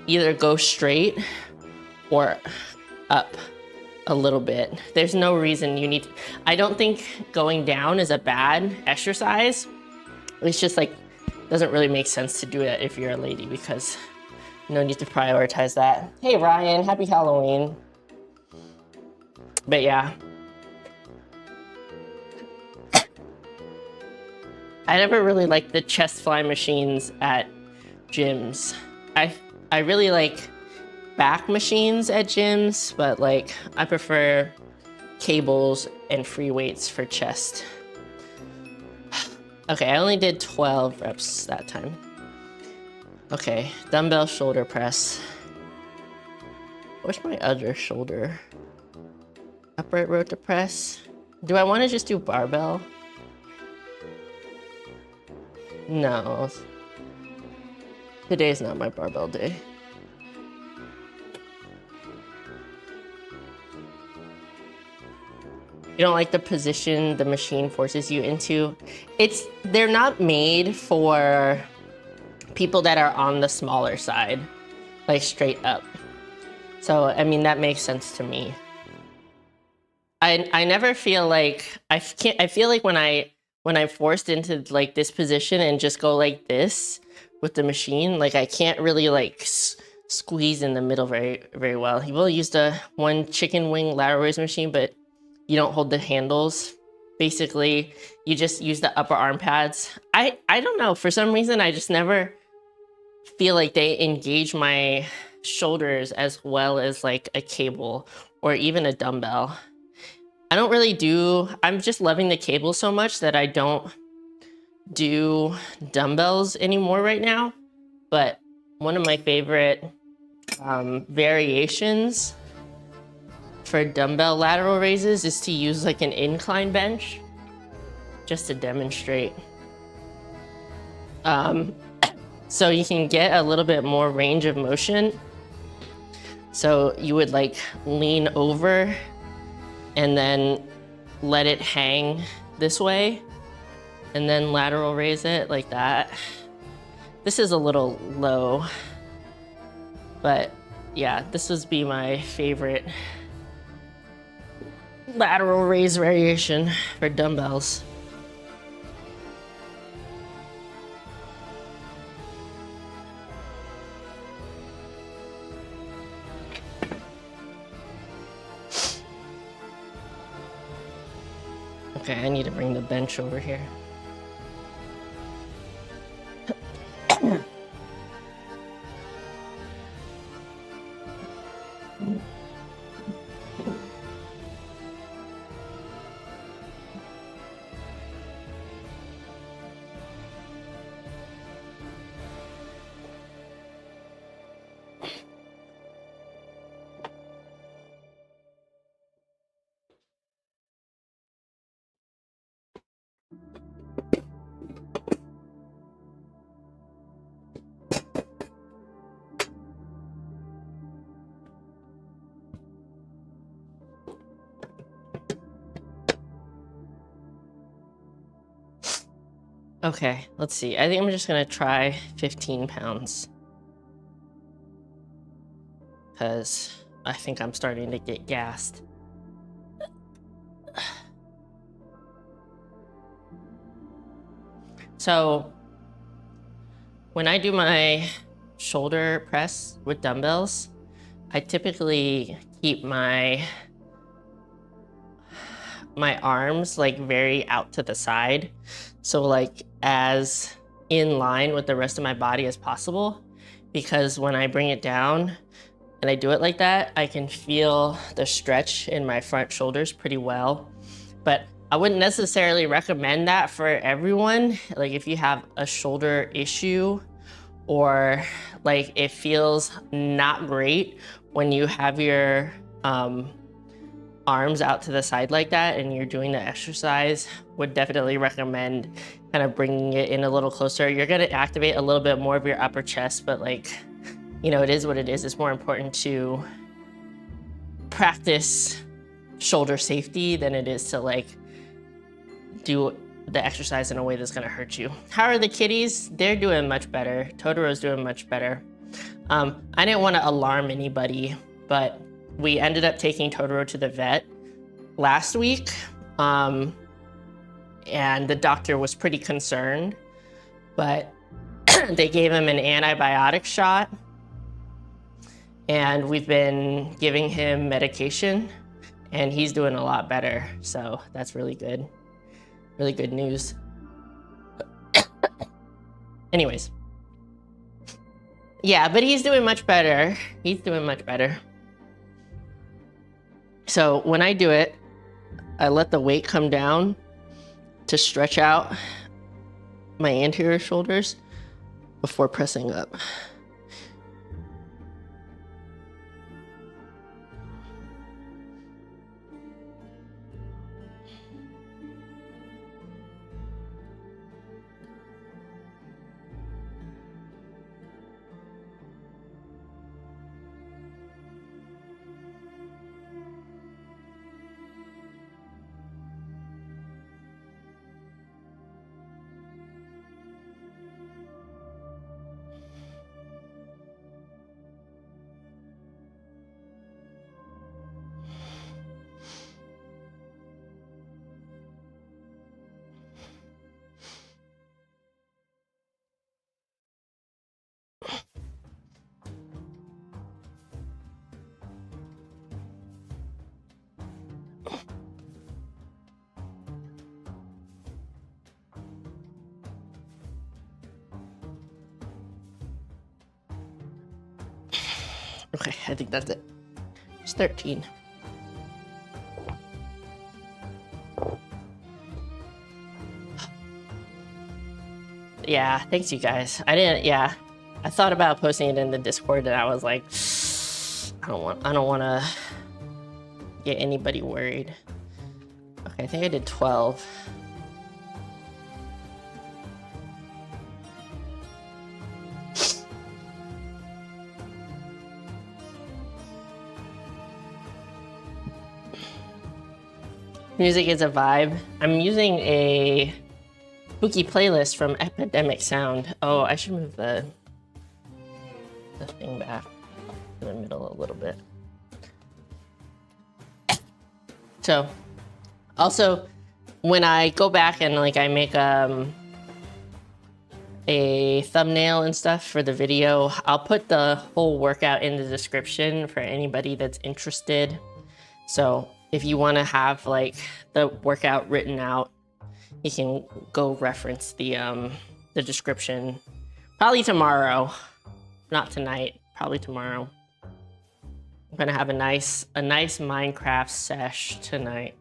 either go straight or up a little bit. There's no reason you need to. I don't think going down is a bad exercise. It's just like, doesn't really make sense to do it if you're a lady because no need to prioritize that. Hey Ryan, happy Halloween. But yeah. I never really liked the chest fly machines at gyms. I really like back machines at gyms, but like I prefer cables and free weights for chest. Okay, I only did 12 reps that time. Okay, dumbbell shoulder press. Where's my other shoulder? Upright row to press. Do I want to just do barbell? No. Today's not my barbell day. You don't like the position the machine forces you into? They're not made for people that are on the smaller side, like straight up. So, I mean, that makes sense to me. I never feel like, I feel like when I'm forced into like this position and just go like this with the machine, like I can't really like squeeze in the middle very, very well. You will use the one chicken wing lateral raise machine, but you don't hold the handles. Basically, you just use the upper arm pads. I don't know, for some reason, I just never feel like they engage my shoulders as well as like a cable or even a dumbbell. I'm just loving the cable so much that I don't do dumbbells anymore right now. But one of my favorite variations for dumbbell lateral raises is to use like an incline bench, just to demonstrate. So you can get a little bit more range of motion. So you would like lean over and then let it hang this way and then lateral raise it like that. This is a little low, but yeah, this would be my favorite lateral raise variation for dumbbells. Okay, I need to bring the bench over here. Okay, let's see. I think I'm just gonna try 15 pounds. Because I think I'm starting to get gassed. So when I do my shoulder press with dumbbells, I typically keep my arms like very out to the side. So like as in line with the rest of my body as possible, because when I bring it down, and I do it like that, I can feel the stretch in my front shoulders pretty well. But I wouldn't necessarily recommend that for everyone. Like if you have a shoulder issue, or like it feels not great when you have your arms out to the side like that and you're doing the exercise, would definitely recommend kind of bringing it in a little closer. You're gonna activate a little bit more of your upper chest, but like, you know, it is what it is. It's more important to practice shoulder safety than it is to like do the exercise in a way that's gonna hurt you. How are the kitties? They're doing much better. Totoro's doing much better. I didn't want to alarm anybody, but we ended up taking Totoro to the vet last week, and the doctor was pretty concerned, but they gave him an antibiotic shot, and we've been giving him medication, and he's doing a lot better, so that's really good. Really good news. Anyways. Yeah, but he's doing much better. He's doing much better. So when I do it, I let the weight come down to stretch out my anterior shoulders before pressing up. Okay, I think that's it. It's 13. Yeah, thanks you guys. I thought about posting it in the Discord and I was like, I don't want to get anybody worried. Okay, I think I did 12. Music is a vibe. I'm using a spooky playlist from Epidemic Sound. Oh, I should move the thing back to the middle a little bit. So, also, when I go back and like I make a thumbnail and stuff for the video, I'll put the whole workout in the description for anybody that's interested. So if you want to have like the workout written out, you can go reference the description. Probably tomorrow, not tonight. Probably tomorrow. I'm gonna have a nice Minecraft sesh tonight.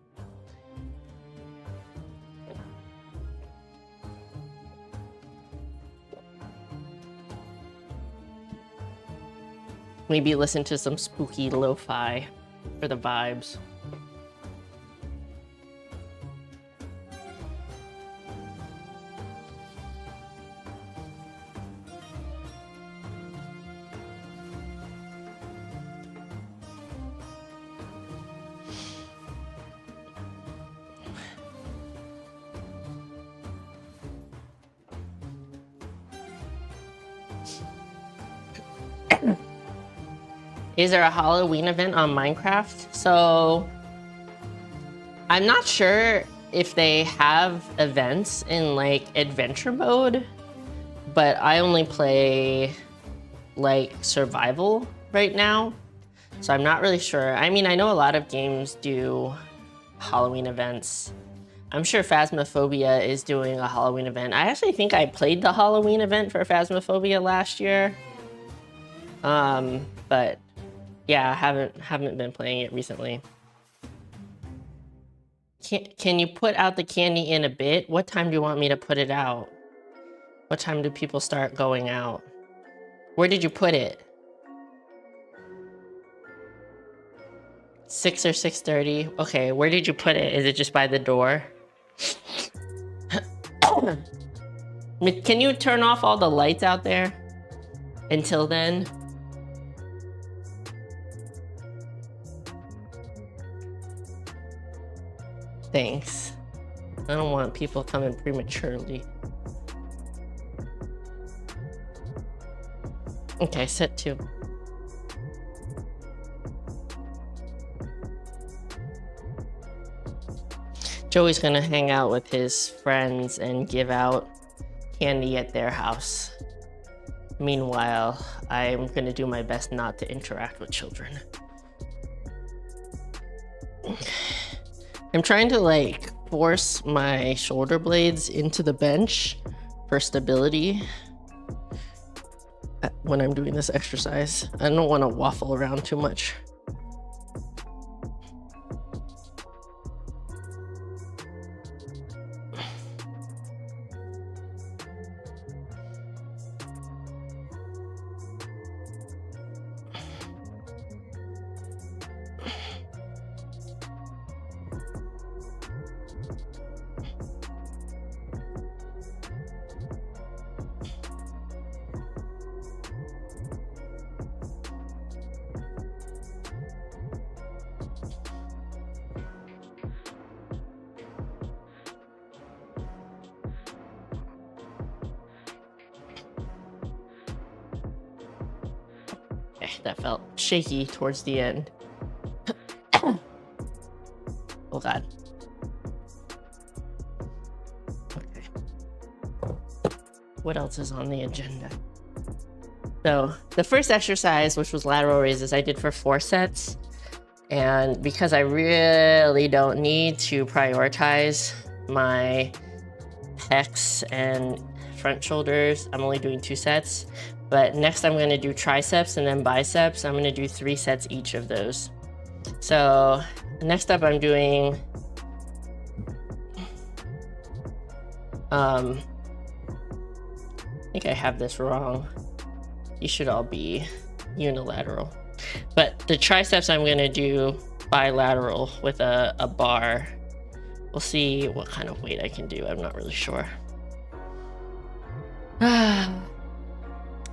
Maybe listen to some spooky lo-fi for the vibes. Is there a Halloween event on Minecraft? So I'm not sure if they have events in like adventure mode, but I only play like survival right now. So I'm not really sure. I mean, I know a lot of games do Halloween events. I'm sure Phasmophobia is doing a Halloween event. I actually think I played the Halloween event for Phasmophobia last year. But Yeah, I haven't been playing it recently. Can you put out the candy in a bit? What time do you want me to put it out? What time do people start going out? Where did you put it? 6 or 6:30? Okay, where did you put it? Is it just by the door? Can you turn off all the lights out there until then? Thanks. I don't want people coming prematurely. Okay, set 2. Joey's gonna hang out with his friends and give out candy at their house. Meanwhile, I'm gonna do my best not to interact with children. I'm trying to like force my shoulder blades into the bench for stability when I'm doing this exercise. I don't want to waffle around too much. That felt shaky towards the end. Oh God. Okay. What else is on the agenda? So the first exercise, which was lateral raises, I did for 4 sets. And because I really don't need to prioritize my pecs and front shoulders, I'm only doing 2 sets. But next I'm going to do triceps and then biceps. I'm going to do 3 sets each of those. So next up I'm doing I think I have this wrong. You should all be unilateral. But the triceps I'm going to do bilateral with a bar. We'll see what kind of weight I can do. I'm not really sure.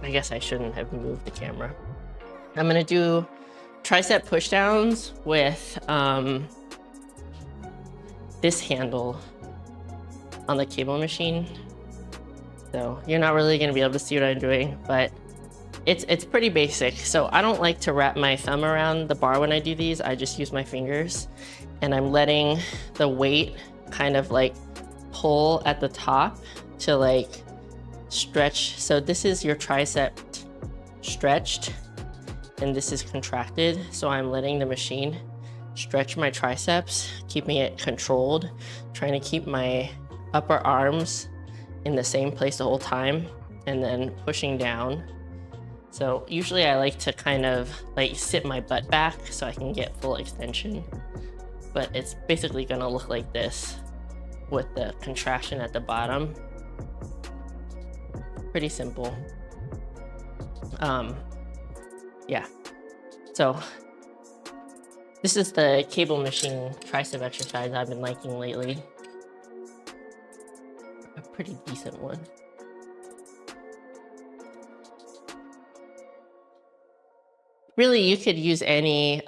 I guess I shouldn't have moved the camera. I'm gonna do tricep push downs with this handle on the cable machine. So you're not really gonna be able to see what I'm doing, but it's pretty basic. So I don't like to wrap my thumb around the bar when I do these. I just use my fingers, and I'm letting the weight kind of like pull at the top to like stretch. So this is your tricep stretched and this is contracted. So I'm letting the machine stretch my triceps, keeping it controlled, trying to keep my upper arms in the same place the whole time, and then pushing down. So usually I like to kind of like sit my butt back so I can get full extension, but it's basically gonna look like this with the contraction at the bottom. Pretty simple. Yeah. So this is the cable machine tricep exercise I've been liking lately. A pretty decent one. Really, you could use any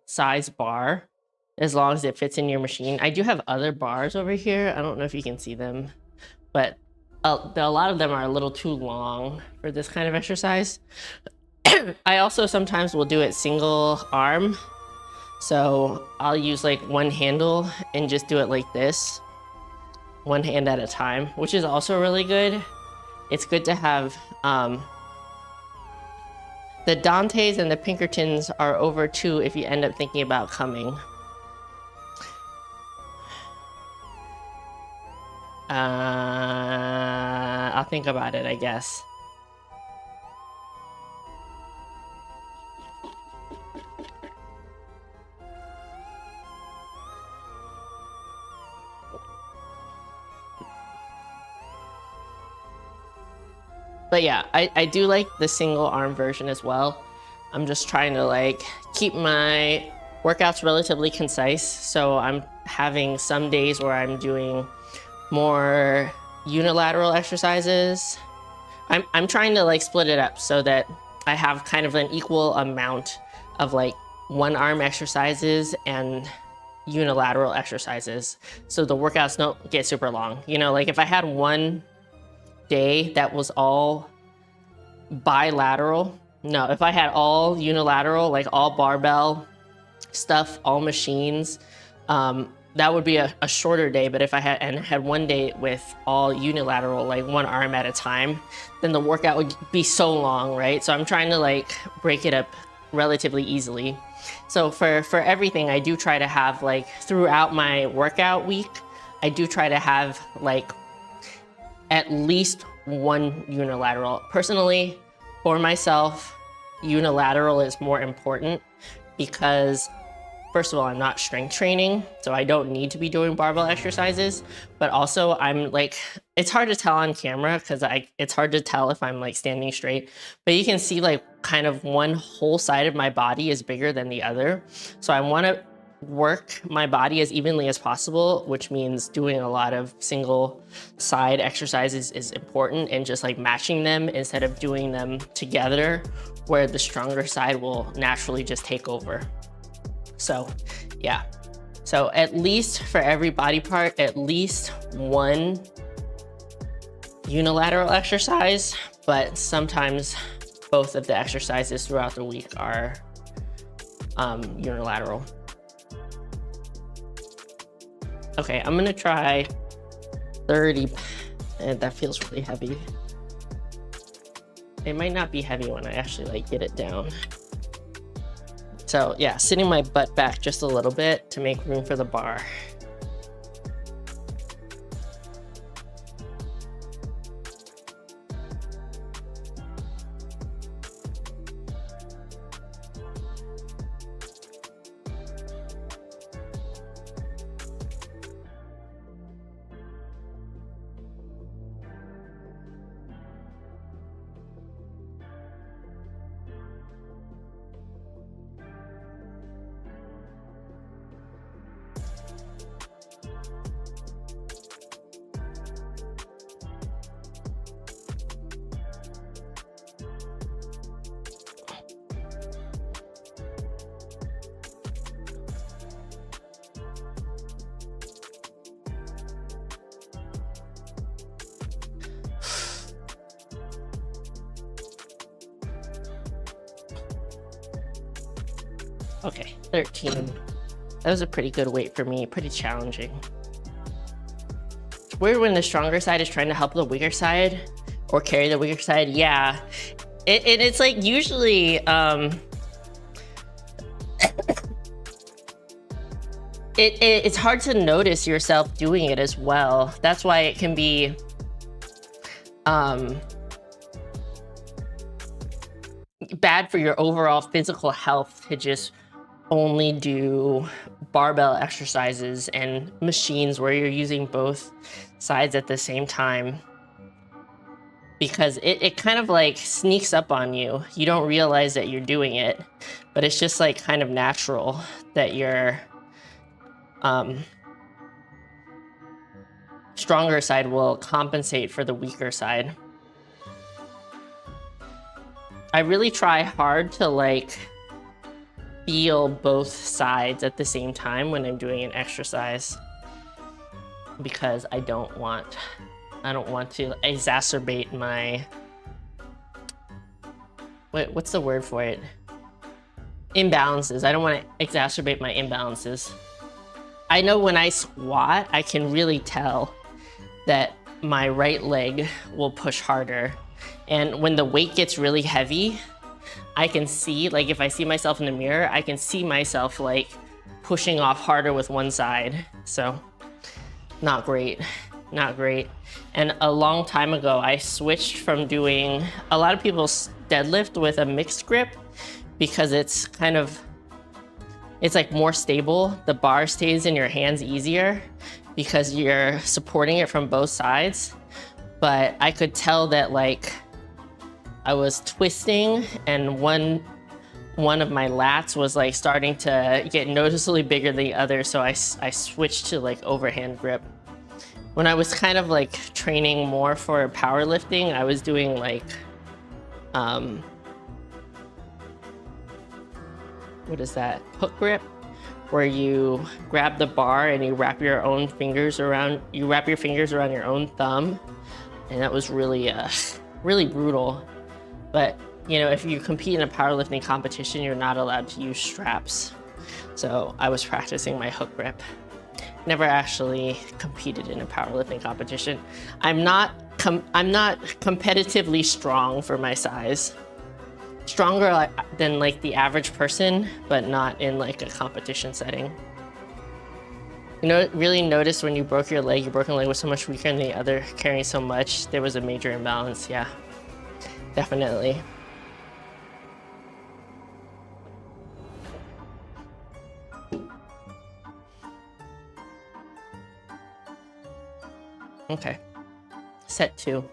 size bar as long as it fits in your machine. I do have other bars over here. I don't know if you can see them, but a lot of them are a little too long for this kind of exercise. I also sometimes will do it single arm. So I'll use like one handle and just do it like this, one hand at a time, which is also really good. It's good to have, the Dantes and the Pinkertons are over too if you end up thinking about coming. I'll think about it, I guess. But yeah, I do like the single arm version as well. I'm just trying to like keep my workouts relatively concise. So I'm having some days where I'm doing more unilateral exercises. I'm trying to like split it up so that I have kind of an equal amount of like one arm exercises and unilateral exercises. So the workouts don't get super long. You know, like if I had one day that was all bilateral, no, if I had all unilateral, like all barbell stuff, all machines, that would be a shorter day. But if I had one day with all unilateral, like one arm at a time, then the workout would be so long, right? So I'm trying to like break it up relatively easily. So for everything, I do try to have like throughout my workout week, I do try to have like at least one unilateral. Personally, for myself, unilateral is more important because first of all, I'm not strength training, so I don't need to be doing barbell exercises, but also I'm like, it's hard to tell on camera because it's hard to tell if I'm like standing straight, but you can see like kind of one whole side of my body is bigger than the other. So I want to work my body as evenly as possible, which means doing a lot of single side exercises is important and just like matching them instead of doing them together where the stronger side will naturally just take over. So yeah, so at least for every body part, at least one unilateral exercise, but sometimes both of the exercises throughout the week are unilateral. Okay, I'm gonna try 30, and that feels really heavy. It might not be heavy when I actually like get it down. So yeah, sitting my butt back just a little bit to make room for the bar. Okay, 13. That was a pretty good weight for me, pretty challenging. It's weird when the stronger side is trying to help the weaker side or carry the weaker side. Yeah, it's like usually, it's hard to notice yourself doing it as well. That's why it can be, bad for your overall physical health to just only do barbell exercises and machines where you're using both sides at the same time, because it kind of like sneaks up on you. You don't realize that you're doing it, but it's just like kind of natural that your stronger side will compensate for the weaker side. I really try hard to like feel both sides at the same time when I'm doing an exercise, because I don't want to exacerbate my, what's the word for it? Imbalances. I don't want to exacerbate my imbalances. I know when I squat, I can really tell that my right leg will push harder. And when the weight gets really heavy, I can see, like if I see myself in the mirror, I can see myself like pushing off harder with one side. So not great, not great. And a long time ago, I switched from doing, a lot of people deadlift with a mixed grip because it's kind of, it's like more stable. The bar stays in your hands easier because you're supporting it from both sides. But I could tell that like I was twisting, and one of my lats was like starting to get noticeably bigger than the other, so I switched to like overhand grip. When I was kind of like training more for powerlifting, I was doing like what is that, hook grip, where you grab the bar and you wrap your fingers around your own thumb, and that was really really brutal. But you know, if you compete in a powerlifting competition, you're not allowed to use straps, so I was practicing my hook grip. Never actually competed in a powerlifting competition. I'm not competitively strong for my size. Stronger than like the average person, but not in like a competition setting. You know, really notice when you broke your leg, your broken leg was so much weaker than the other, carrying so much. There was a major imbalance. Yeah, definitely. Okay, set 2.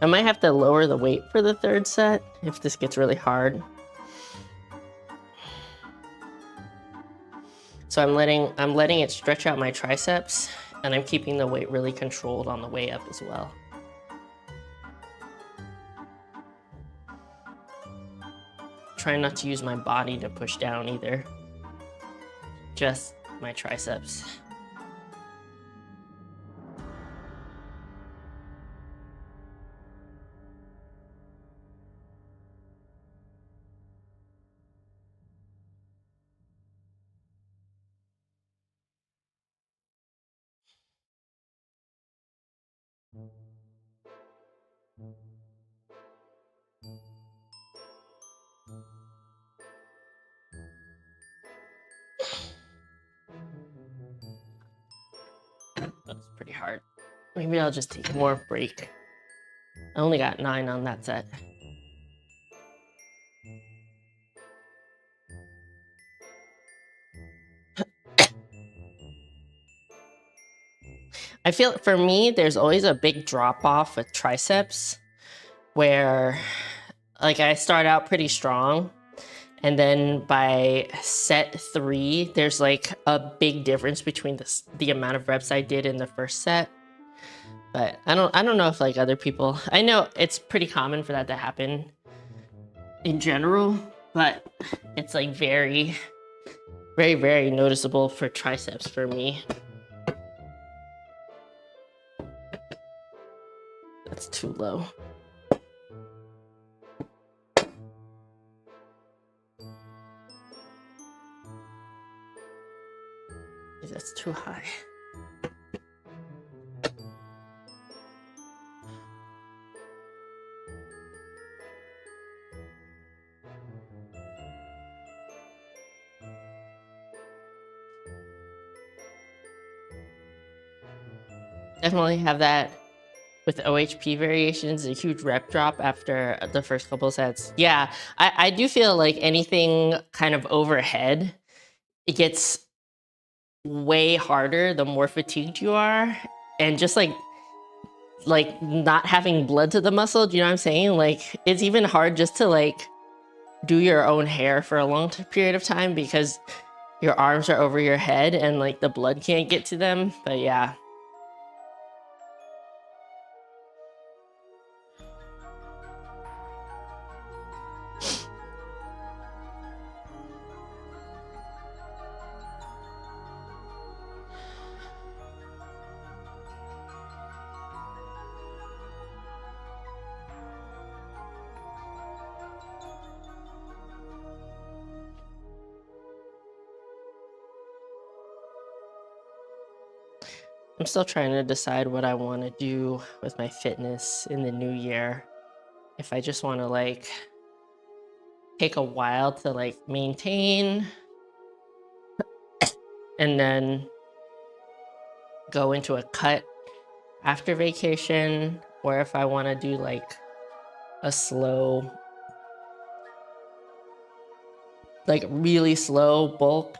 I might have to lower the weight for the 3rd set if this gets really hard. So I'm letting it stretch out my triceps, and I'm keeping the weight really controlled on the way up as well. Trying not to use my body to push down either. Just my triceps. That's pretty hard. Maybe I'll just take more break. I only got 9 on that set. I feel for me, there's always a big drop off with triceps where like I start out pretty strong, and then by set 3, there's like a big difference between the amount of reps I did in the first set. But I don't know if like other people, I know it's pretty common for that to happen in general, but it's like very, very, very noticeable for triceps for me. That's too low. That's too high. Definitely have that with OHP variations, a huge rep drop after the first couple sets. Yeah, I do feel like anything kind of overhead, it gets way harder the more fatigued you are. And just like not having blood to the muscle, do you know what I'm saying? Like it's even hard just to like do your own hair for a long period of time because your arms are over your head and like the blood can't get to them. But yeah. I'm still trying to decide what I want to do with my fitness in the new year. If I just want to like take a while to like maintain and then go into a cut after vacation, or if I want to do like a slow, like really slow bulk,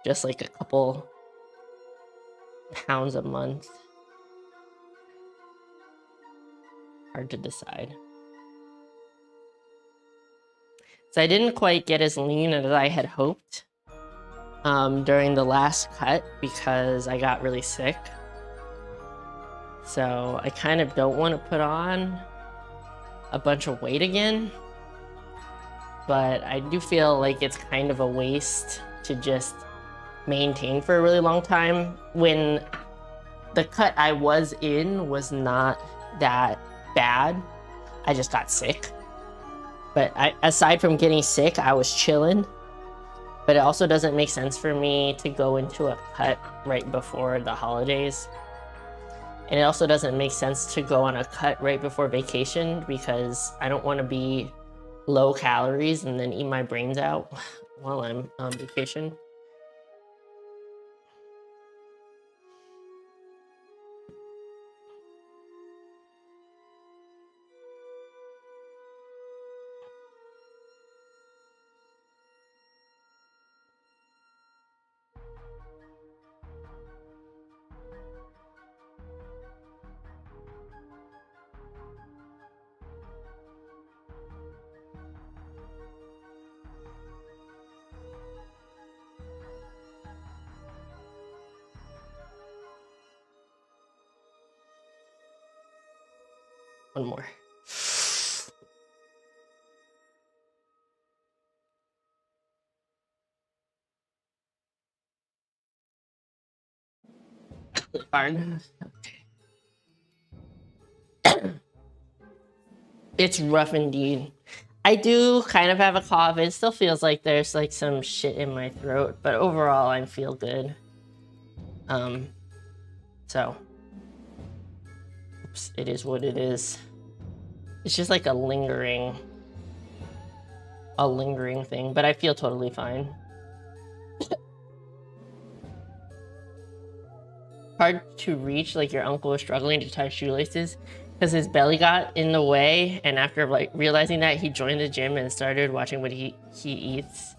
just like a couple pounds a month. Hard to decide. So I didn't quite get as lean as I had hoped during the last cut because I got really sick. So I kind of don't want to put on a bunch of weight again, but I do feel like it's kind of a waste to just maintain for a really long time when the cut I was in was not that bad. I just got sick. But aside from getting sick, I was chilling. But it also doesn't make sense for me to go into a cut right before the holidays. And it also doesn't make sense to go on a cut right before vacation because I don't want to be low calories and then eat my brains out while I'm on vacation. One more. Hard. It's rough indeed. I do kind of have a cough. It still feels like there's like some shit in my throat, but overall I feel good. So oops, it is what it is. It's just like a lingering thing, but I feel totally fine. Hard to reach, like your uncle was struggling to tie shoelaces because his belly got in the way, and after like realizing that, he joined the gym and started watching what he eats.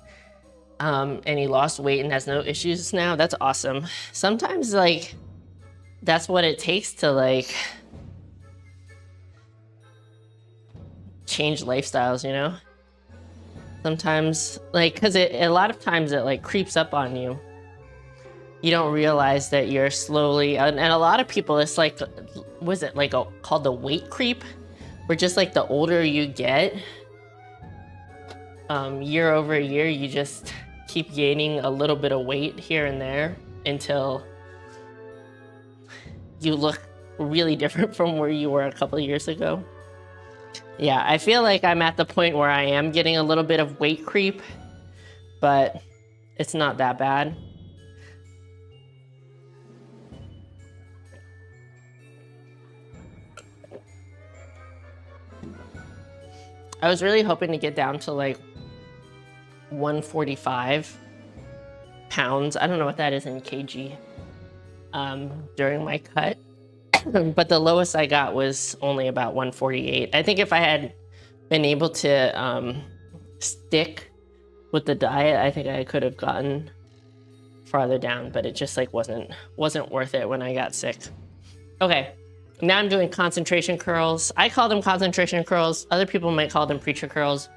And he lost weight and has no issues now. That's awesome. Sometimes like that's what it takes to like change lifestyles, you know? Sometimes like, because a lot of times it like creeps up on you. You don't realize that you're slowly, and a lot of people, it's like, was it like called the weight creep? Where just like the older you get, year over year, you just keep gaining a little bit of weight here and there until you look really different from where you were a couple of years ago. Yeah, I feel like I'm at the point where I am getting a little bit of weight creep, but it's not that bad. I was really hoping to get down to like 145 pounds. I don't know what that is in kg during my cut. But the lowest I got was only about 148. I think if I had been able to stick with the diet, I think I could have gotten farther down, but it just like wasn't worth it when I got sick. Okay, now I'm doing concentration curls. I call them concentration curls. Other people might call them preacher curls,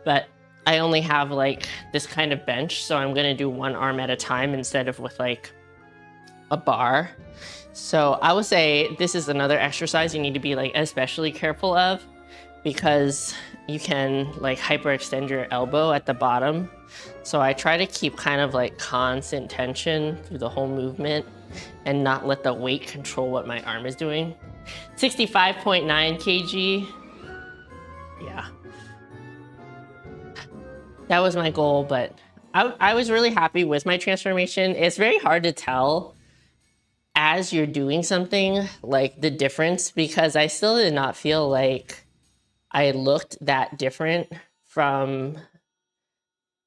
but I only have like this kind of bench, so I'm gonna do one arm at a time instead of with like a bar. So I would say this is another exercise you need to be like especially careful of because you can like hyperextend your elbow at the bottom. So I try to keep kind of like constant tension through the whole movement and not let the weight control what my arm is doing. 65.9 kg. Yeah. That was my goal, but I was really happy with my transformation. It's very hard to tell as you're doing something like the difference because I still did not feel like I looked that different from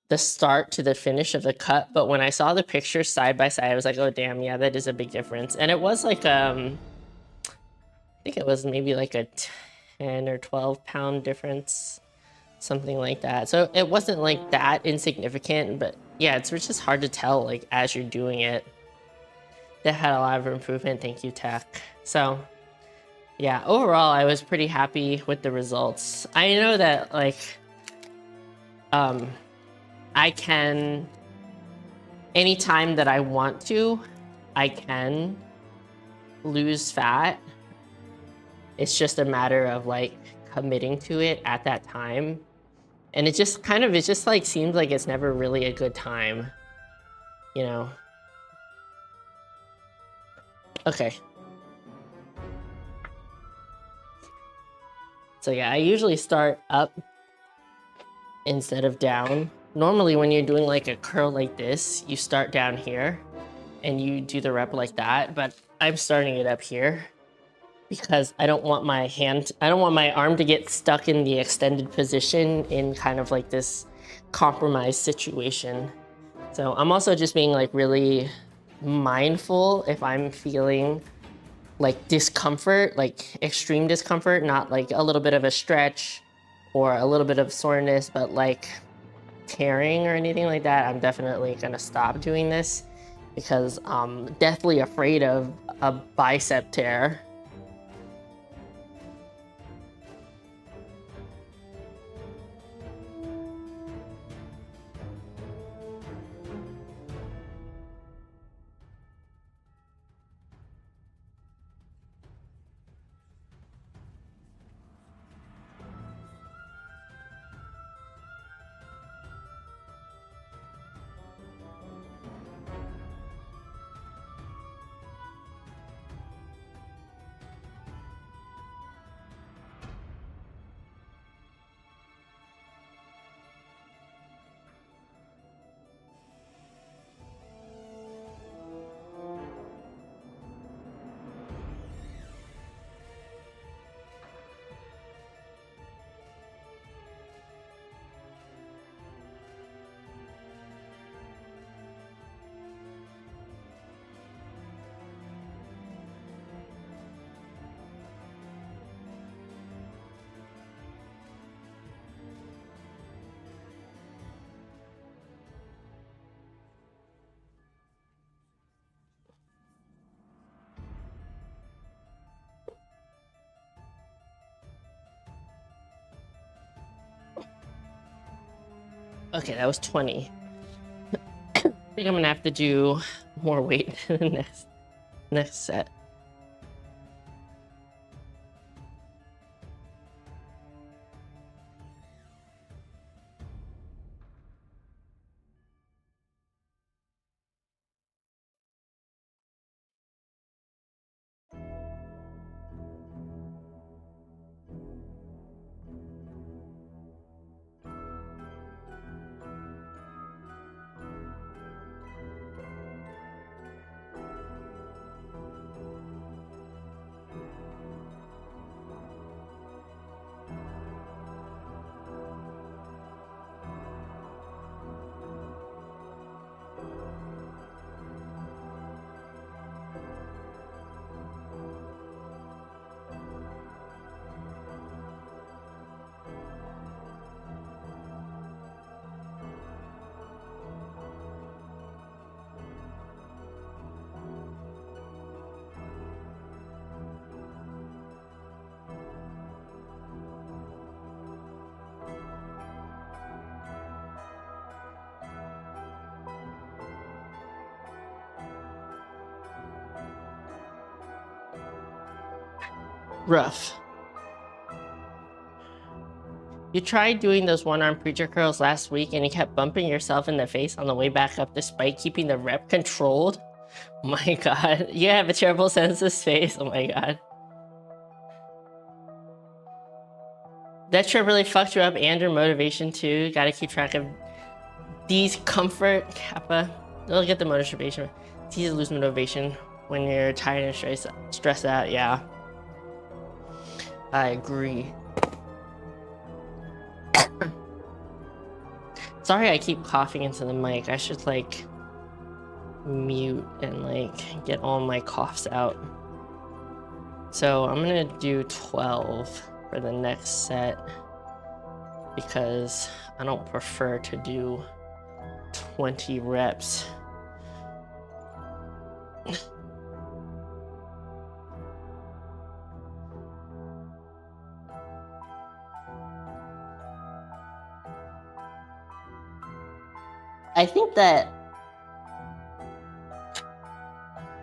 the start to the finish of the cut. But when I saw the pictures side by side, I was like, oh damn, yeah, that is a big difference. And it was like, I think it was maybe like a 10 or 12 pound difference, something like that. So it wasn't like that insignificant, but yeah, it's just hard to tell like as you're doing it. That had a lot of improvement. Thank you, Tech. So yeah, overall, I was pretty happy with the results. I know that like I can, anytime that I want to, I can lose fat. It's just a matter of like committing to it at that time. And it just kind of, it just like seems like it's never really a good time, you know? Okay. So yeah, I usually start up instead of down. Normally when you're doing like a curl like this, you start down here and you do the rep like that, but I'm starting it up here because I don't want my arm to get stuck in the extended position in kind of like this compromised situation. So I'm also just being like really mindful if I'm feeling like discomfort, like extreme discomfort, not like a little bit of a stretch or a little bit of soreness, but like tearing or anything like that, I'm definitely gonna stop doing this because I'm deathly afraid of a bicep tear. Okay, that was 20. I think I'm gonna have to do more weight in the next set. Rough. You tried doing those one-arm preacher curls last week and you kept bumping yourself in the face on the way back up despite keeping the rep controlled? Oh my god, you have a terrible sense of space. Oh my god. That trip really fucked you up and your motivation too. Gotta keep track of these comfort, kappa. They'll get the motivation. It's easy to lose motivation when you're tired and stressed out, yeah. I agree. Sorry I keep coughing into the mic. I should like mute and like get all my coughs out. So I'm gonna do 12 for the next set because I don't prefer to do 20 reps. I think that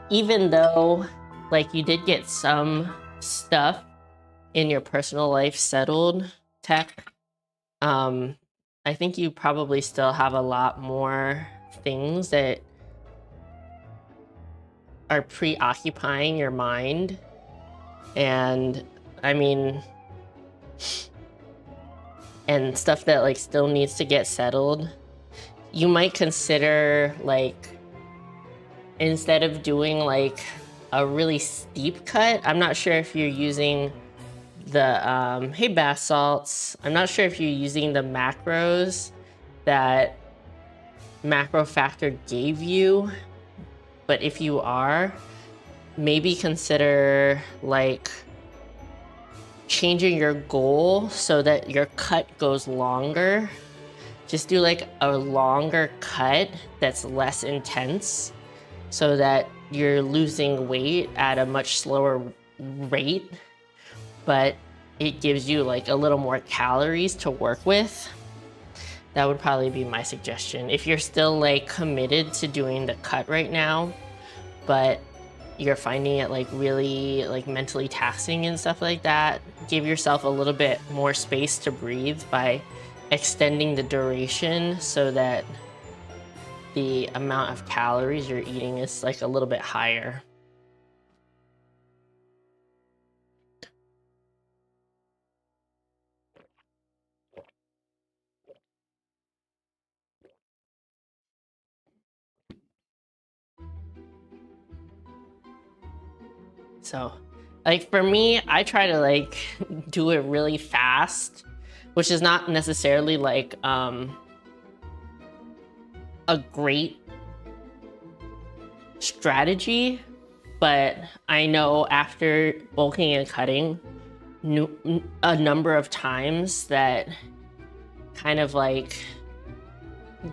even though like you did get some stuff in your personal life settled, tech, I think you probably still have a lot more things that are preoccupying your mind. And I mean, and stuff that like still needs to get settled. You might consider like, instead of doing like a really steep cut, I'm not sure if you're using the, hey bath salts, I'm not sure if you're using the macros that Macro Factor gave you, but if you are, maybe consider like changing your goal so that your cut goes longer. Just do like a longer cut that's less intense so that you're losing weight at a much slower rate, but it gives you like a little more calories to work with. That would probably be my suggestion. If you're still like committed to doing the cut right now, but you're finding it like really like mentally taxing and stuff like that, give yourself a little bit more space to breathe by extending the duration so that the amount of calories you're eating is like a little bit higher. So like for me, I try to like do it really fast, which is not necessarily like a great strategy, but I know after bulking and cutting a number of times that kind of like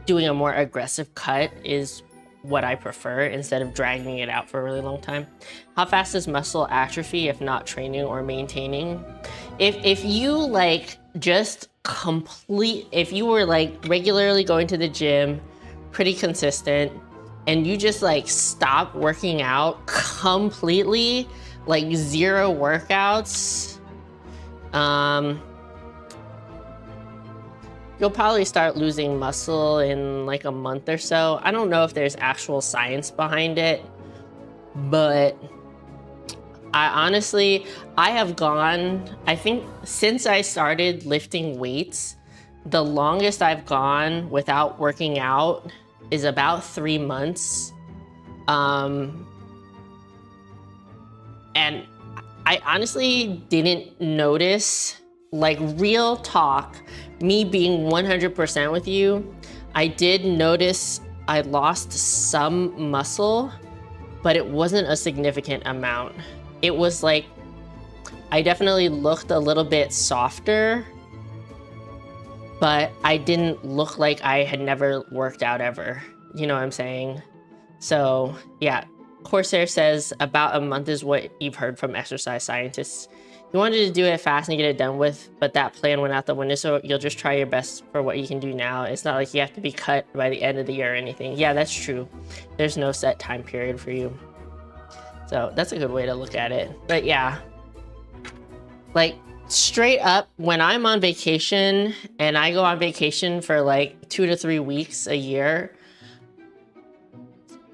doing a more aggressive cut is what I prefer instead of dragging it out for a really long time. How fast does muscle atrophy if not training or maintaining? If you like just if you were like regularly going to the gym, pretty consistent, and you just like stop working out completely, like 0 workouts, you'll probably start losing muscle in like a month or so. I don't know if there's actual science behind it, but I have gone, I think since I started lifting weights, the longest I've gone without working out is about 3 months. And I honestly didn't notice, like real talk, me being 100% with you, I did notice I lost some muscle, but it wasn't a significant amount. It was like, I definitely looked a little bit softer, but I didn't look like I had never worked out ever. You know what I'm saying? So yeah, Corsair says about a month is what you've heard from exercise scientists. You wanted to do it fast and get it done with, but that plan went out the window, so you'll just try your best for what you can do now. It's not like you have to be cut by the end of the year or anything. Yeah, that's true. There's no set time period for you. So that's a good way to look at it. But yeah, like straight up, when I'm on vacation, and I go on vacation for like 2 to 3 weeks a year,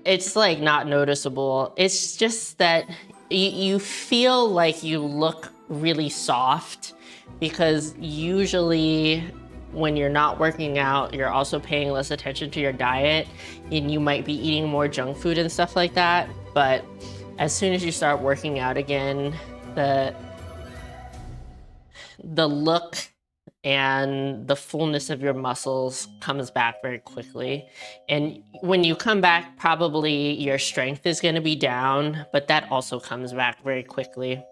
it's like not noticeable. It's just that you feel like you look really soft, because usually when you're not working out, you're also paying less attention to your diet, and you might be eating more junk food and stuff like that. But as soon as you start working out again, the look and the fullness of your muscles comes back very quickly. And when you come back, probably your strength is going to be down, but that also comes back very quickly.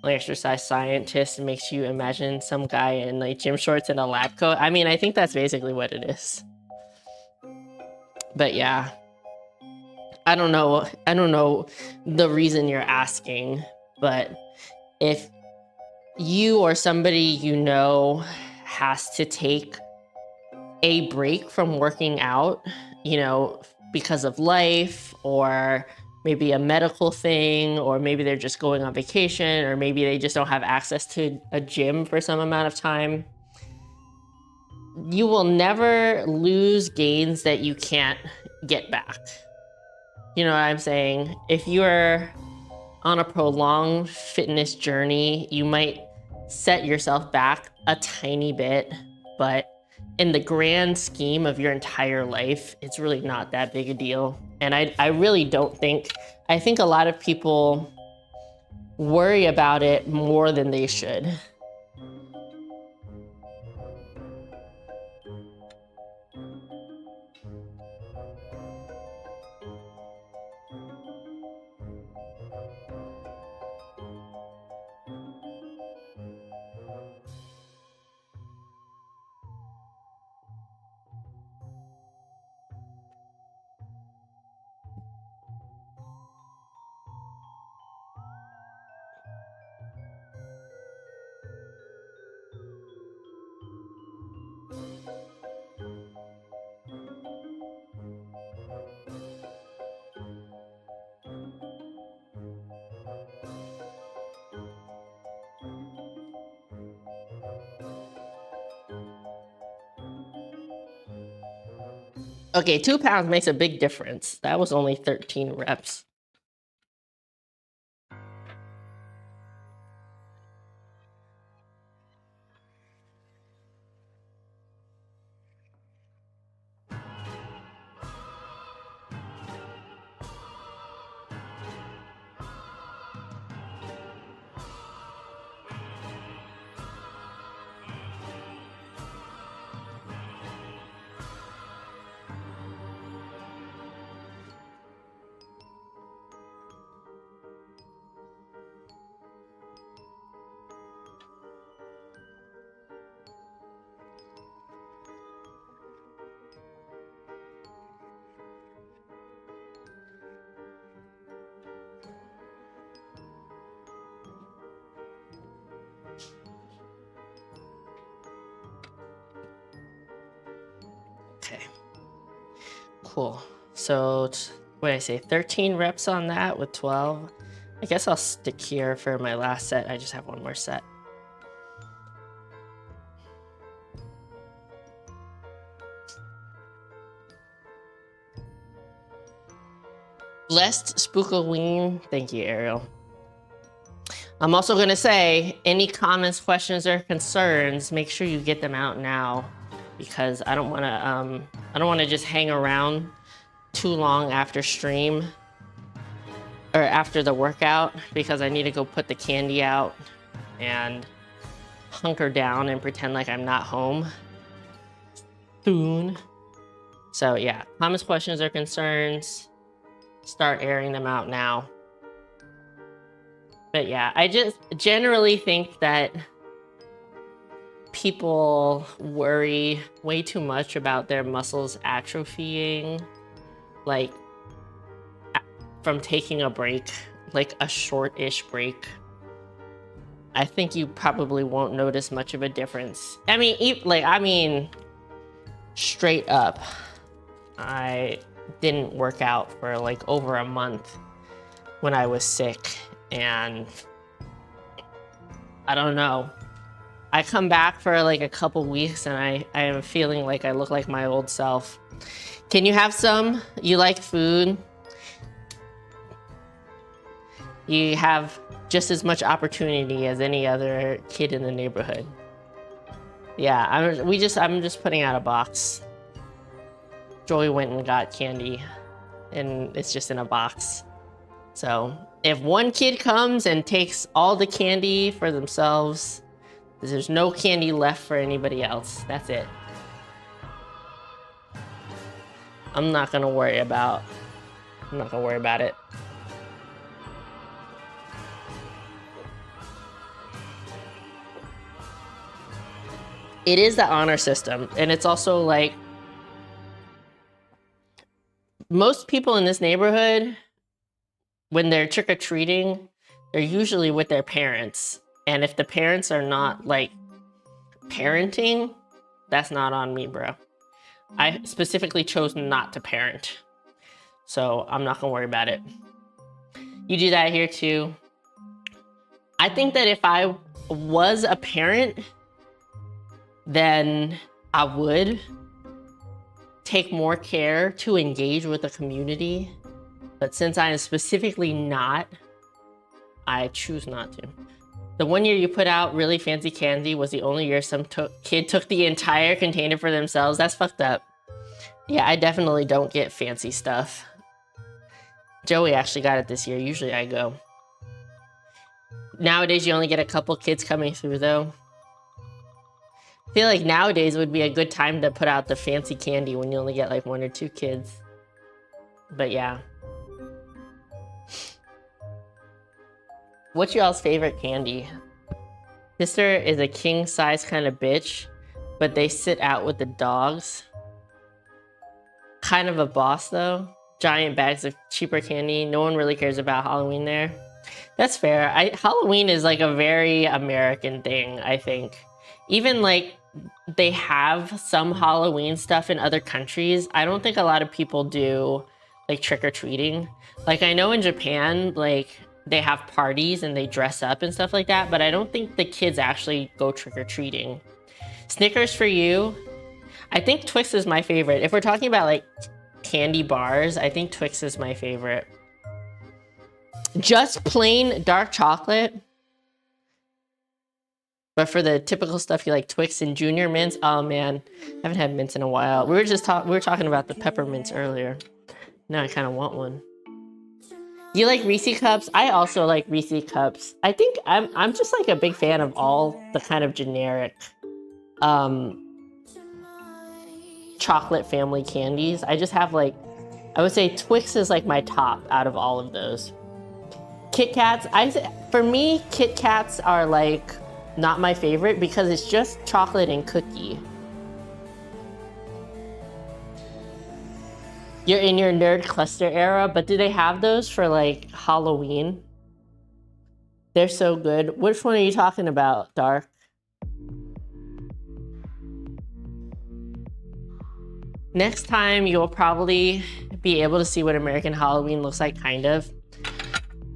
Like exercise scientist makes you imagine some guy in like gym shorts and a lab coat. I mean, I think that's basically what it is. But yeah, I don't know the reason you're asking, but if you or somebody you know has to take a break from working out, you know, because of life, or maybe a medical thing, or maybe they're just going on vacation, or maybe they just don't have access to a gym for some amount of time, you will never lose gains that you can't get back. You know what I'm saying? If you're on a prolonged fitness journey, you might set yourself back a tiny bit, but in the grand scheme of your entire life, it's really not that big a deal. And I really don't think, I think a lot of people worry about it more than they should. Okay, 2 pounds makes a big difference. That was only 13 reps. Okay, cool. So what did I say, 13 reps on that with 12. I guess I'll stick here for my last set. I just have one more set. Blessed Spookoween. Thank you, Ariel. I'm also gonna say, any comments, questions, or concerns, make sure you get them out now, because I don't wanna just hang around too long after stream or after the workout, because I need to go put the candy out and hunker down and pretend like I'm not home soon. So yeah, comments, questions, or concerns, start airing them out now. But yeah, I just generally think that people worry way too much about their muscles atrophying, like from taking a break, like a short-ish break. I think you probably won't notice much of a difference. I mean, straight up, I didn't work out for like over a month when I was sick, and I don't know. I come back for like a couple weeks and I am feeling like I look like my old self. Can you have some? You like food? You have just as much opportunity as any other kid in the neighborhood. Yeah, I'm just putting out a box. Joy went and got candy and it's just in a box. So if one kid comes and takes all the candy for themselves, there's no candy left for anybody else. That's it. I'm not gonna worry about it. It is the honor system, and it's also like, most people in this neighborhood, when they're trick-or-treating, they're usually with their parents. And if the parents are not like parenting, that's not on me, bro. I specifically chose not to parent, so I'm not gonna worry about it. You do that here too. I think that if I was a parent, then I would take more care to engage with the community. But since I am specifically not, I choose not to. The 1 year you put out really fancy candy was the only year some kid took the entire container for themselves. That's fucked up. Yeah, I definitely don't get fancy stuff. Joey actually got it this year. Usually I go. Nowadays, you only get a couple kids coming through, though. I feel like nowadays would be a good time to put out the fancy candy when you only get like 1 or 2 kids. But yeah. What's y'all's favorite candy? Sister is a king size kind of bitch, but they sit out with the dogs. Kind of a boss though. Giant bags of cheaper candy. No one really cares about Halloween there. That's fair. Halloween is like a very American thing, I think. Even like they have some Halloween stuff in other countries. I don't think a lot of people do like trick-or-treating. Like I know in Japan, like they have parties and they dress up and stuff like that, but I don't think the kids actually go trick-or-treating. Snickers for you. I think Twix is my favorite. If we're talking about like candy bars, I think Twix is my favorite. Just plain dark chocolate. But for the typical stuff, you like Twix and Junior Mints. Oh man, I haven't had mints in a while. We were talking about the peppermints earlier. Now I kind of want one. You like Reese cups? I also like Reese cups. I think I'm just like a big fan of all the kind of generic chocolate family candies. I just have like, I would say Twix is like my top out of all of those. Kit Kats, for me, Kit Kats are like not my favorite because it's just chocolate and cookie. You're in your nerd cluster era, but do they have those for like Halloween? They're so good. Which one are you talking about, Dark? Next time, you'll probably be able to see what American Halloween looks like, kind of.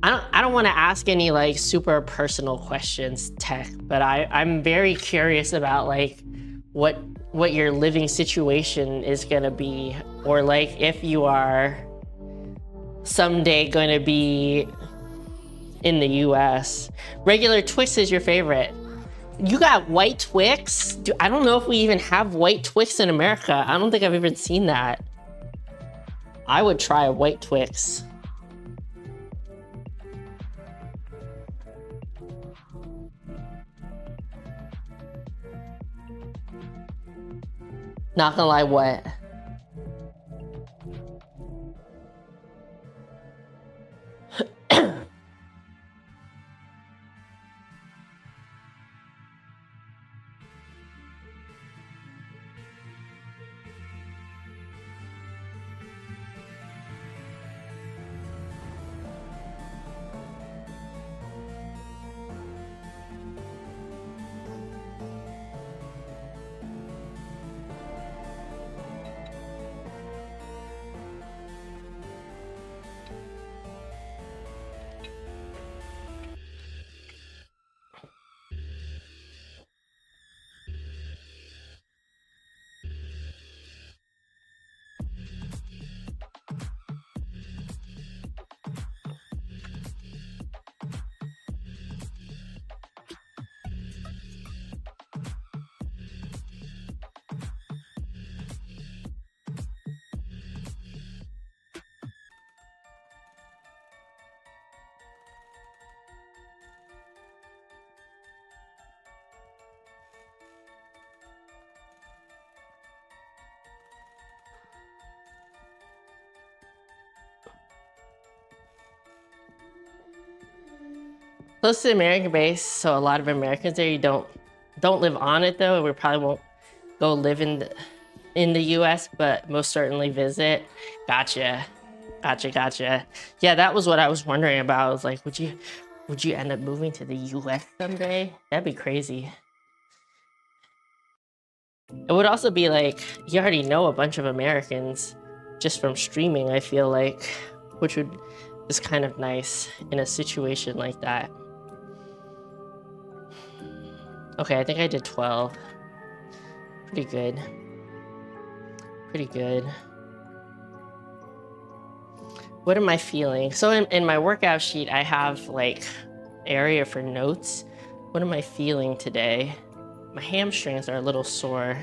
I don't want to ask any like super personal questions, Tech, but I'm very curious about like what your living situation is gonna be, or like if you are someday gonna be in the US. Regular Twix is your favorite. You got white Twix? I don't know if we even have white Twix in America. I don't think I've even seen that. I would try a white Twix. Not gonna lie, what? Close to the American base, so a lot of Americans there. You don't live on it though. We probably won't go live in the US, but most certainly visit. Gotcha. Yeah, that was what I was wondering about. I was like, would you end up moving to the US someday? That'd be crazy. It would also be like, you already know a bunch of Americans just from streaming, I feel like, which is kind of nice in a situation like that. Okay, I think I did 12. Pretty good. Pretty good. What am I feeling? So in my workout sheet, I have like area for notes. What am I feeling today? My hamstrings are a little sore.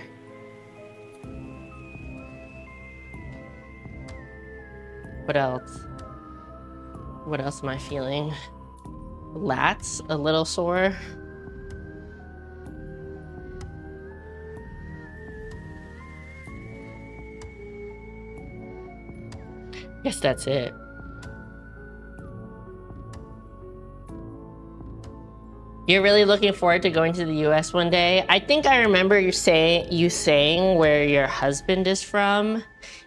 What else? What else am I feeling? Lats a little sore. Guess that's it. You're really looking forward to going to the US one day? I think I remember you saying where your husband is from,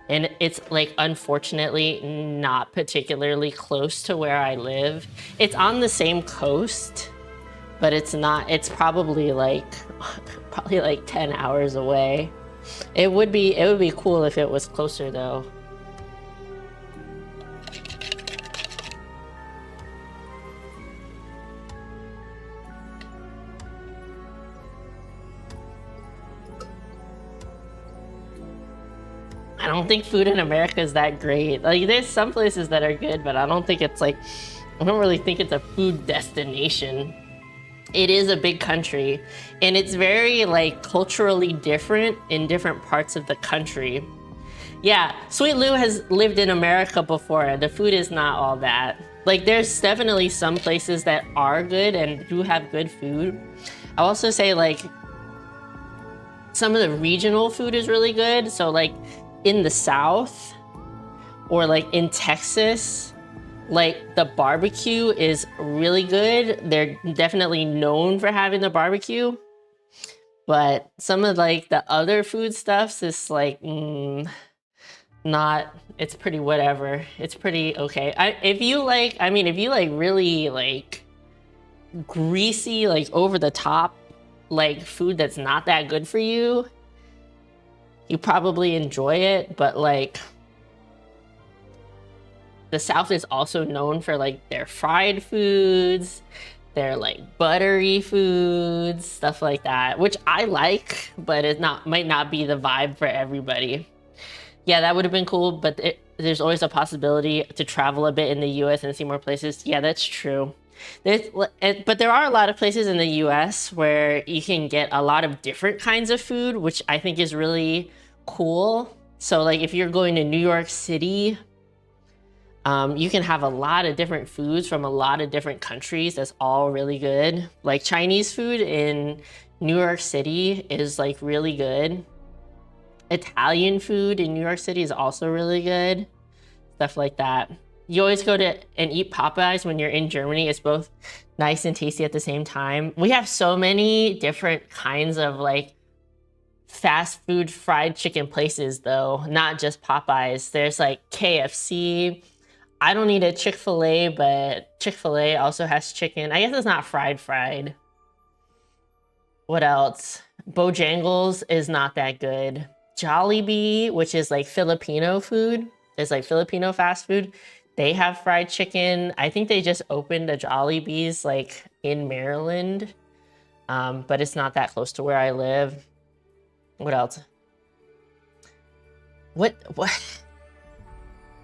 and it's like unfortunately not particularly close to where I live. It's on the same coast, but it's not. It's probably like 10 hours away. It would be cool if it was closer though. I don't think food in America is that great. Like, there's some places that are good, but I don't think it's like, I don't really think it's a food destination. It is a big country, and it's very like culturally different in different parts of the country. Yeah, Sweet Lou has lived in America before. The food is not all that. Like, there's definitely some places that are good and do have good food. I'll also say like some of the regional food is really good. So like in the South or like in Texas, like the barbecue is really good. They're definitely known for having the barbecue, but some of like the other food stuffs is like not, it's pretty whatever. It's pretty okay. If you like really like greasy, like over the top, like food that's not that good for you, you probably enjoy it, but like the South is also known for like their fried foods, their like buttery foods, stuff like that, which I like, but it might not be the vibe for everybody. Yeah, that would have been cool, but there's always a possibility to travel a bit in the US and see more places. Yeah, that's true. But there are a lot of places in the US where you can get a lot of different kinds of food, which I think is really cool. So like if you're going to New York City, you can have a lot of different foods from a lot of different countries. That's all really good. Like Chinese food in New York City is like really good. Italian food in New York City is also really good. Stuff like that. You always go to and eat Popeyes when you're in Germany. It's both nice and tasty at the same time. We have so many different kinds of like fast food fried chicken places though, not just Popeyes. There's like KFC. I don't eat a Chick-fil-A, but Chick-fil-A also has chicken. I guess it's not fried. What else? Bojangles is not that good. Jollibee, which is like Filipino food, is like Filipino fast food. They have fried chicken. I think they just opened a Jollibee's like in Maryland, but it's not that close to where I live. What else? What?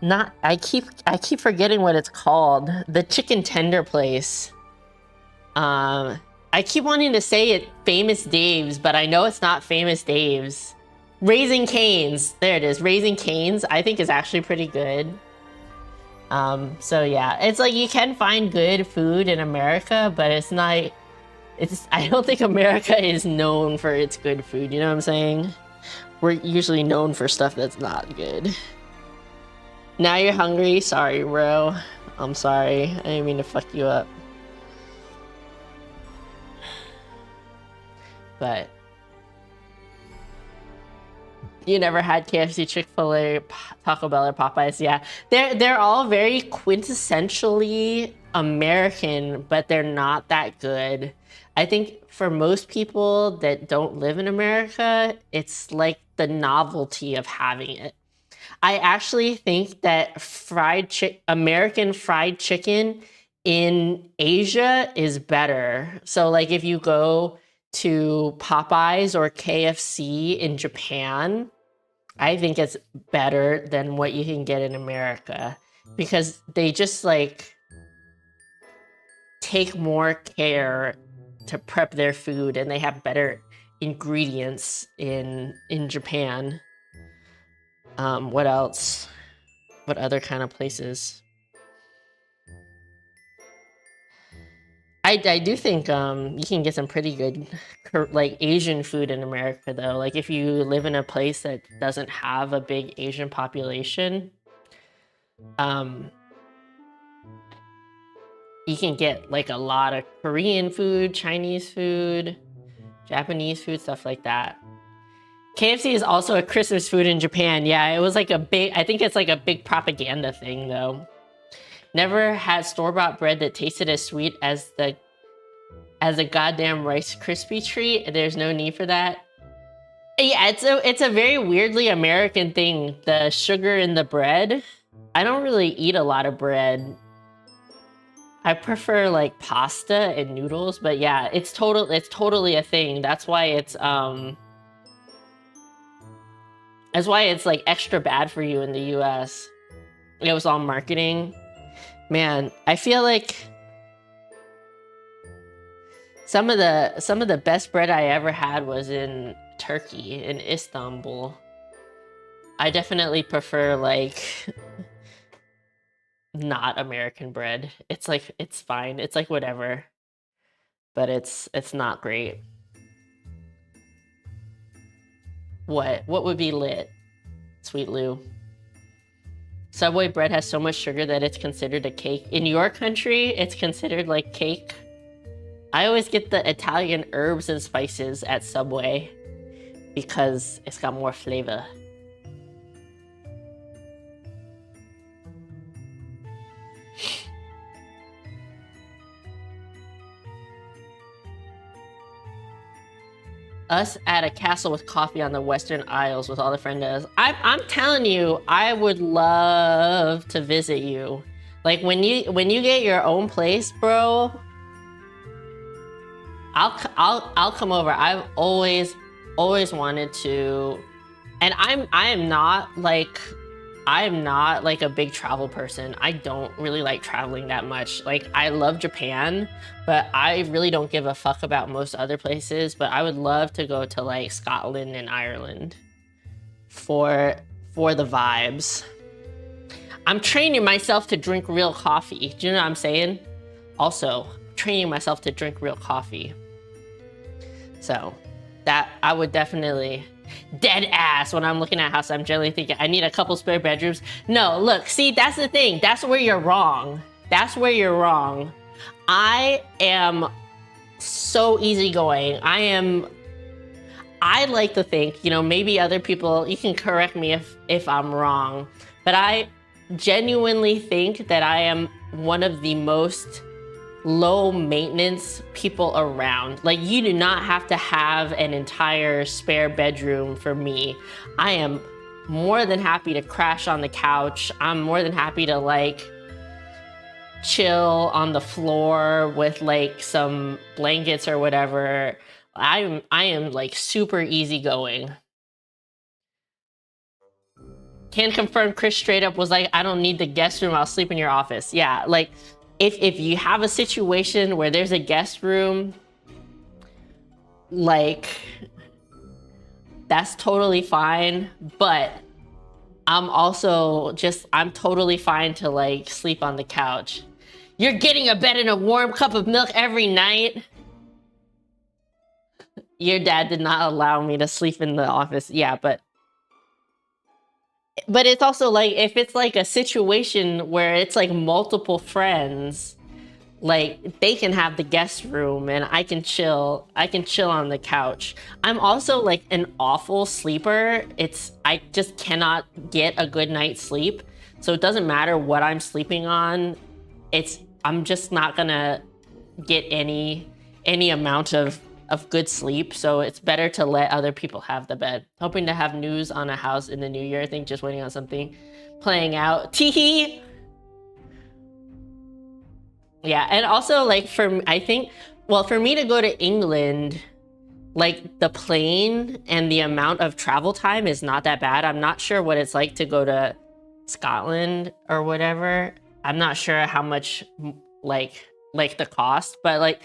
Not, I keep forgetting what it's called. The chicken tender place. I keep wanting to say it Famous Dave's, but I know it's not Famous Dave's. Raising Cane's, there it is. Raising Cane's, I think is actually pretty good. So yeah, it's like you can find good food in America, but it's not, I don't think America is known for its good food, you know what I'm saying? We're usually known for stuff that's not good. Now you're hungry? Sorry, bro. I'm sorry. I didn't mean to fuck you up. But You never had KFC, Chick-fil-A, Taco Bell, or Popeyes? Yeah, they're all very quintessentially American, but they're not that good. I think for most people that don't live in America, it's like the novelty of having it. I actually think that American fried chicken in Asia is better. So like if you go to Popeyes or KFC in Japan, I think it's better than what you can get in America because they just like take more care to prep their food and they have better ingredients in Japan. What else? What other kind of places? I do think you can get some pretty good like Asian food in America though. Like if you live in a place that doesn't have a big Asian population, you can get like a lot of Korean food, Chinese food, Japanese food, stuff like that. KFC is also a Christmas food in Japan. Yeah, it was like a big, I think it's like a big propaganda thing though. Never had store-bought bread that tasted as sweet as a goddamn Rice Krispie treat. There's no need for that. Yeah, it's a very weirdly American thing, the sugar in the bread. I don't really eat a lot of bread. I prefer like pasta and noodles, but yeah, it's totally a thing. That's why it's like extra bad for you in the US. It was all marketing. Man, I feel like some of the best bread I ever had was in Turkey, in Istanbul. I definitely prefer like not American bread. It's like, it's fine. It's like whatever, but it's not great. What would be lit? Sweet Lou. Subway bread has so much sugar that it's considered a cake. In your country, it's considered like cake. I always get the Italian herbs and spices at Subway because it's got more flavor. Us at a castle with coffee on the Western Isles with all the friendos. I'm telling you, I would love to visit you. Like when you get your own place, bro, I'll come over. I've always wanted to, and I am not like a big travel person. I don't really like traveling that much. Like I love Japan, but I really don't give a fuck about most other places. But I would love to go to like Scotland and Ireland for the vibes. I'm training myself to drink real coffee. Do you know what I'm saying? Also, training myself to drink real coffee. So that I would definitely, dead ass when I'm looking at a house, I'm generally thinking I need a couple spare bedrooms. No, look, see, that's the thing. That's where you're wrong. That's where you're wrong. I am so easygoing. I like to think, you know, maybe other people, you can correct me if I'm wrong, but I genuinely think that I am one of the most low maintenance people around. Like you do not have to have an entire spare bedroom for me. I am more than happy to crash on the couch. I'm more than happy to like chill on the floor with like some blankets or whatever. I am like super easygoing. Can confirm Chris straight up was like, I don't need the guest room, I'll sleep in your office. Yeah, like if you have a situation where there's a guest room, like that's totally fine, but I'm totally fine to like sleep on the couch. You're getting a bed and a warm cup of milk every night. Your dad did not allow me to sleep in the office. Yeah, but it's also like, if it's like a situation where it's like multiple friends, Like, they can have the guest room and I can chill on the couch. I'm also like an awful sleeper. I just cannot get a good night's sleep. So it doesn't matter what I'm sleeping on. I'm just not gonna get any amount of good sleep. So it's better to let other people have the bed. Hoping to have news on a house in the new year. I think just waiting on something playing out. Teehee. Yeah, and also like for me to go to England, like the plane and the amount of travel time is not that bad. I'm not sure what it's like to go to Scotland or whatever. I'm not sure how much like the cost, but like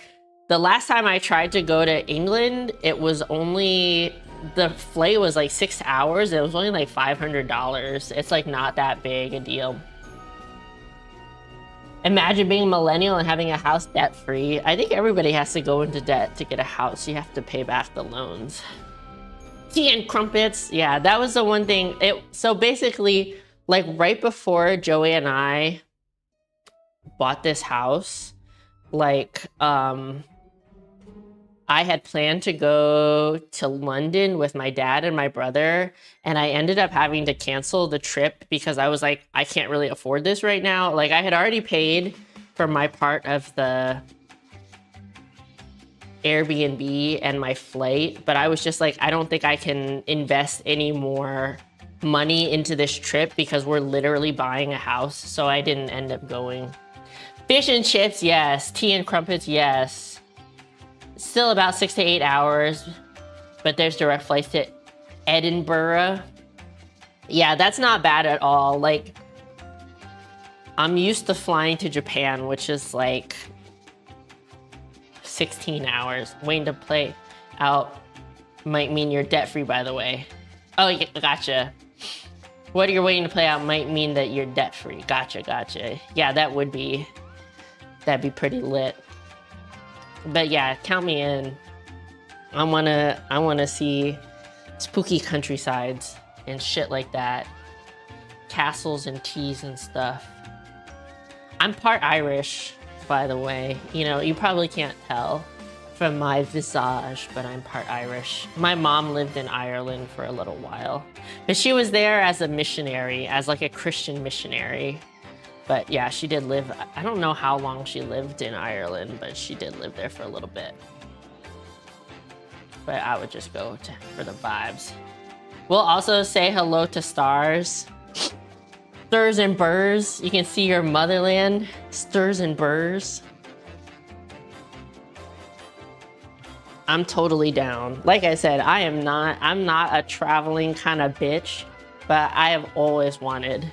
the last time I tried to go to England, the flight was like 6 hours. It was only like $500. It's like not that big a deal. Imagine being a millennial and having a house debt-free. I think everybody has to go into debt to get a house. You have to pay back the loans. Tea and crumpets. Yeah, that was the one thing. So basically, like right before Joey and I bought this house, like, I had planned to go to London with my dad and my brother, and I ended up having to cancel the trip because I was like, I can't really afford this right now. Like, I had already paid for my part of the Airbnb and my flight, but I was just like, I don't think I can invest any more money into this trip because we're literally buying a house, so I didn't end up going. Fish and chips, yes. Tea and crumpets, yes. Still about 6 to 8 hours, but there's direct flights to Edinburgh. Yeah, that's not bad at all. Like, I'm used to flying to Japan, which is like 16 hours. Waiting to play out might mean you're debt-free, by the way. Oh, yeah, gotcha. What you're waiting to play out might mean that you're debt-free. Gotcha. Yeah, that'd be pretty lit. But yeah, count me in. I wanna see spooky countrysides and shit like that. Castles and teas and stuff. I'm part Irish, by the way. You know, you probably can't tell from my visage, but I'm part Irish. My mom lived in Ireland for a little while, but she was there as a missionary, as like a Christian missionary. But yeah, she did live, I don't know how long she lived in Ireland, but she did live there for a little bit. But I would just go for the vibes. We'll also say hello to stars. Stirs and burrs. You can see your motherland. Stirs and burrs. I'm totally down. Like I said, I'm not a traveling kind of bitch, but I have always wanted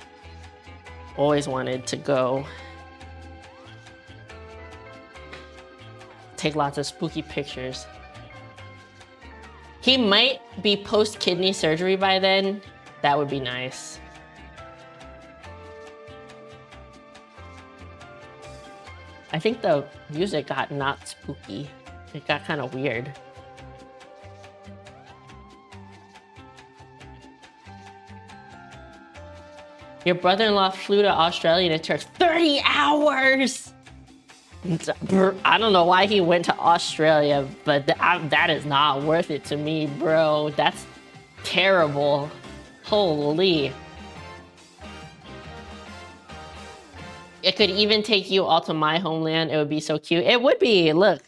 to go. Take lots of spooky pictures. He might be post-kidney surgery by then. That would be nice. I think the music got not spooky. It got kind of weird. Your brother-in-law flew to Australia and it took 30 hours! I don't know why he went to Australia, but that is not worth it to me, bro. That's terrible. Holy. It could even take you all to my homeland. It would be so cute. It would be. Look,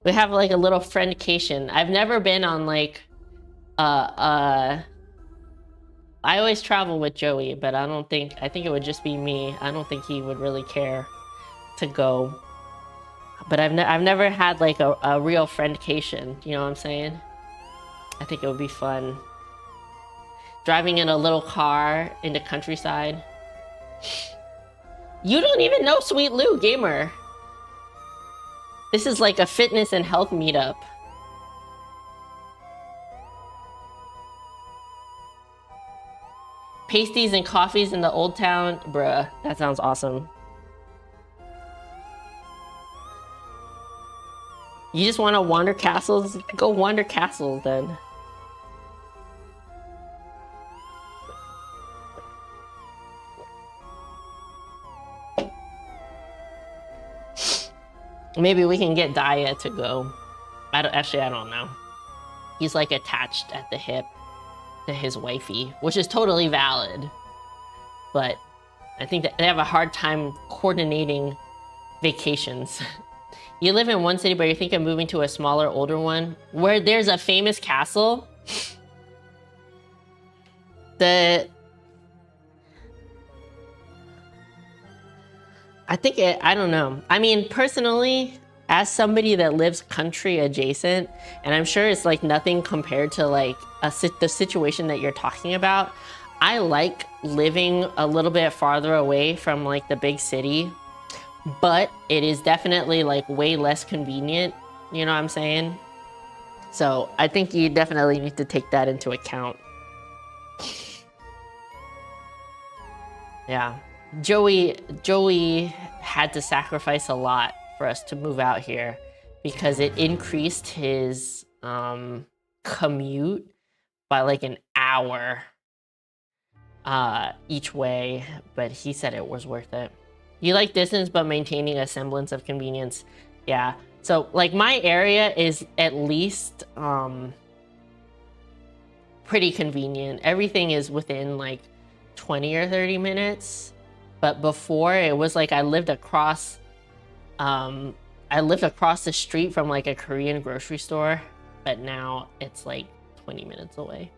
we have like a little friendcation. I've never been on like, I always travel with Joey, but I think it would just be me. I don't think he would really care to go. But I've never had like a real friendcation, you know what I'm saying? I think it would be fun. Driving in a little car in the countryside. You don't even know Sweet Lou Gamer. This is like a fitness and health meetup. Pasties and coffees in the old town. Bruh, that sounds awesome. You just want to wander castles? Go wander castles then. Maybe we can get Daya to go. I don't know. He's like attached at the hip to his wifey, which is totally valid. But I think that they have a hard time coordinating vacations. You live in one city, but you're thinking of moving to a smaller, older one where there's a famous castle. I don't know. I mean, personally, as somebody that lives country adjacent, and I'm sure it's like nothing compared to like the situation that you're talking about, I like living a little bit farther away from like the big city, but it is definitely like way less convenient, you know what I'm saying? So I think you definitely need to take that into account. Yeah. Joey had to sacrifice a lot for us to move out here because it increased his commute by like an hour each way, but he said it was worth it. You like distance but maintaining a semblance of convenience. Yeah, so like my area is at least pretty convenient. Everything is within like 20 or 30 minutes. But before, it was like I lived across the street from like a Korean grocery store, but now it's like 20 minutes away.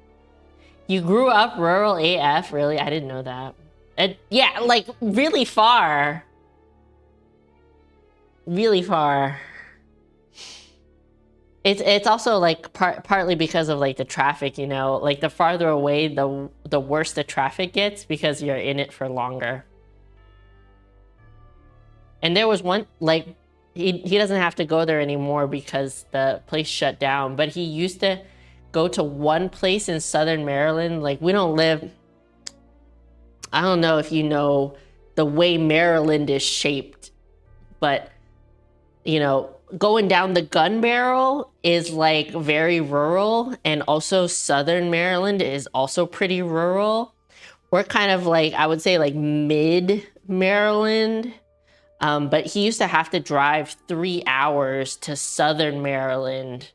You grew up rural AF? Really? I didn't know that. Yeah, like really far. Really far. It's also like partly because of like the traffic, you know, like the farther away, the worse the traffic gets because you're in it for longer. And there was one, like, he doesn't have to go there anymore because the place shut down, but he used to go to one place in Southern Maryland. Like, we don't live, I don't know if you know the way Maryland is shaped, but, you know, going down the gun barrel is like very rural, and also Southern Maryland is also pretty rural. We're kind of like, I would say like mid Maryland. But he used to have to drive 3 hours to Southern Maryland,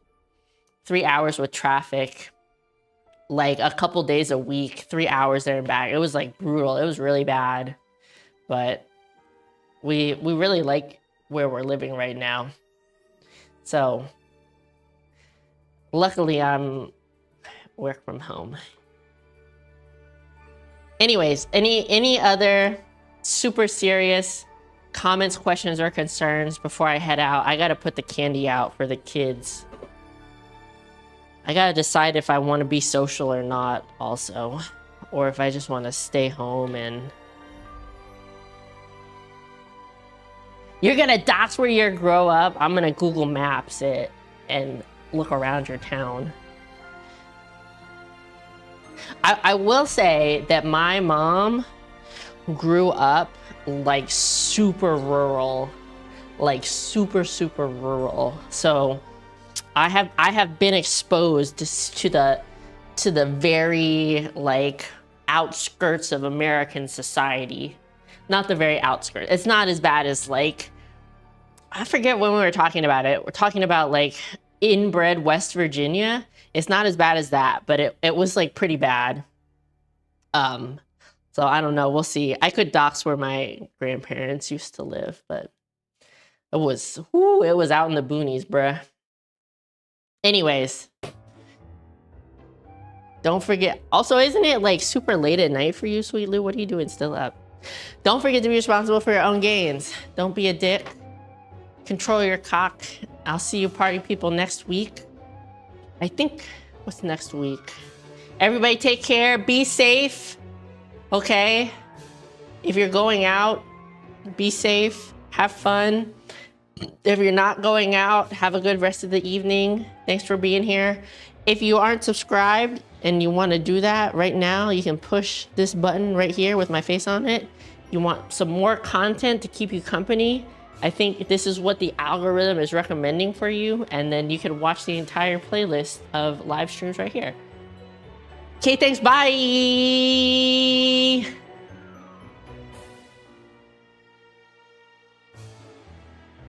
3 hours with traffic, like a couple days a week, 3 hours there and back. It was like brutal. It was really bad. But we really like where we're living right now. So luckily I'm work from home. Anyways, any other super serious comments, questions, or concerns before I head out? I gotta put the candy out for the kids. I gotta decide if I want to be social or not also, or if I just want to stay home. And you're gonna, that's where you grow up? I'm gonna Google Maps it and look around your town. I will say that my mom grew up like super rural, like super rural. So I have been exposed to the very like outskirts of American society. Not the very outskirts. It's not as bad as like, I forget when we were talking about it. We're talking about like inbred West Virginia. It's not as bad as that, but it was like pretty bad. So I don't know, we'll see. I could dox where my grandparents used to live, but it was out in the boonies, bruh. Anyways, don't forget. Also, isn't it like super late at night for you, Sweet Lou? What are you doing still up? Don't forget to be responsible for your own gains. Don't be a dick. Control your cock. I'll see you party people next week. I think, what's next week? Everybody take care, be safe. Okay, if you're going out, be safe, have fun. If you're not going out, have a good rest of the evening. Thanks for being here. If you aren't subscribed and you want to do that right now, you can push this button right here with my face on it. You want some more content to keep you company, I think this is what the algorithm is recommending for you, and then you can watch the entire playlist of live streams right here. Okay, thanks, bye!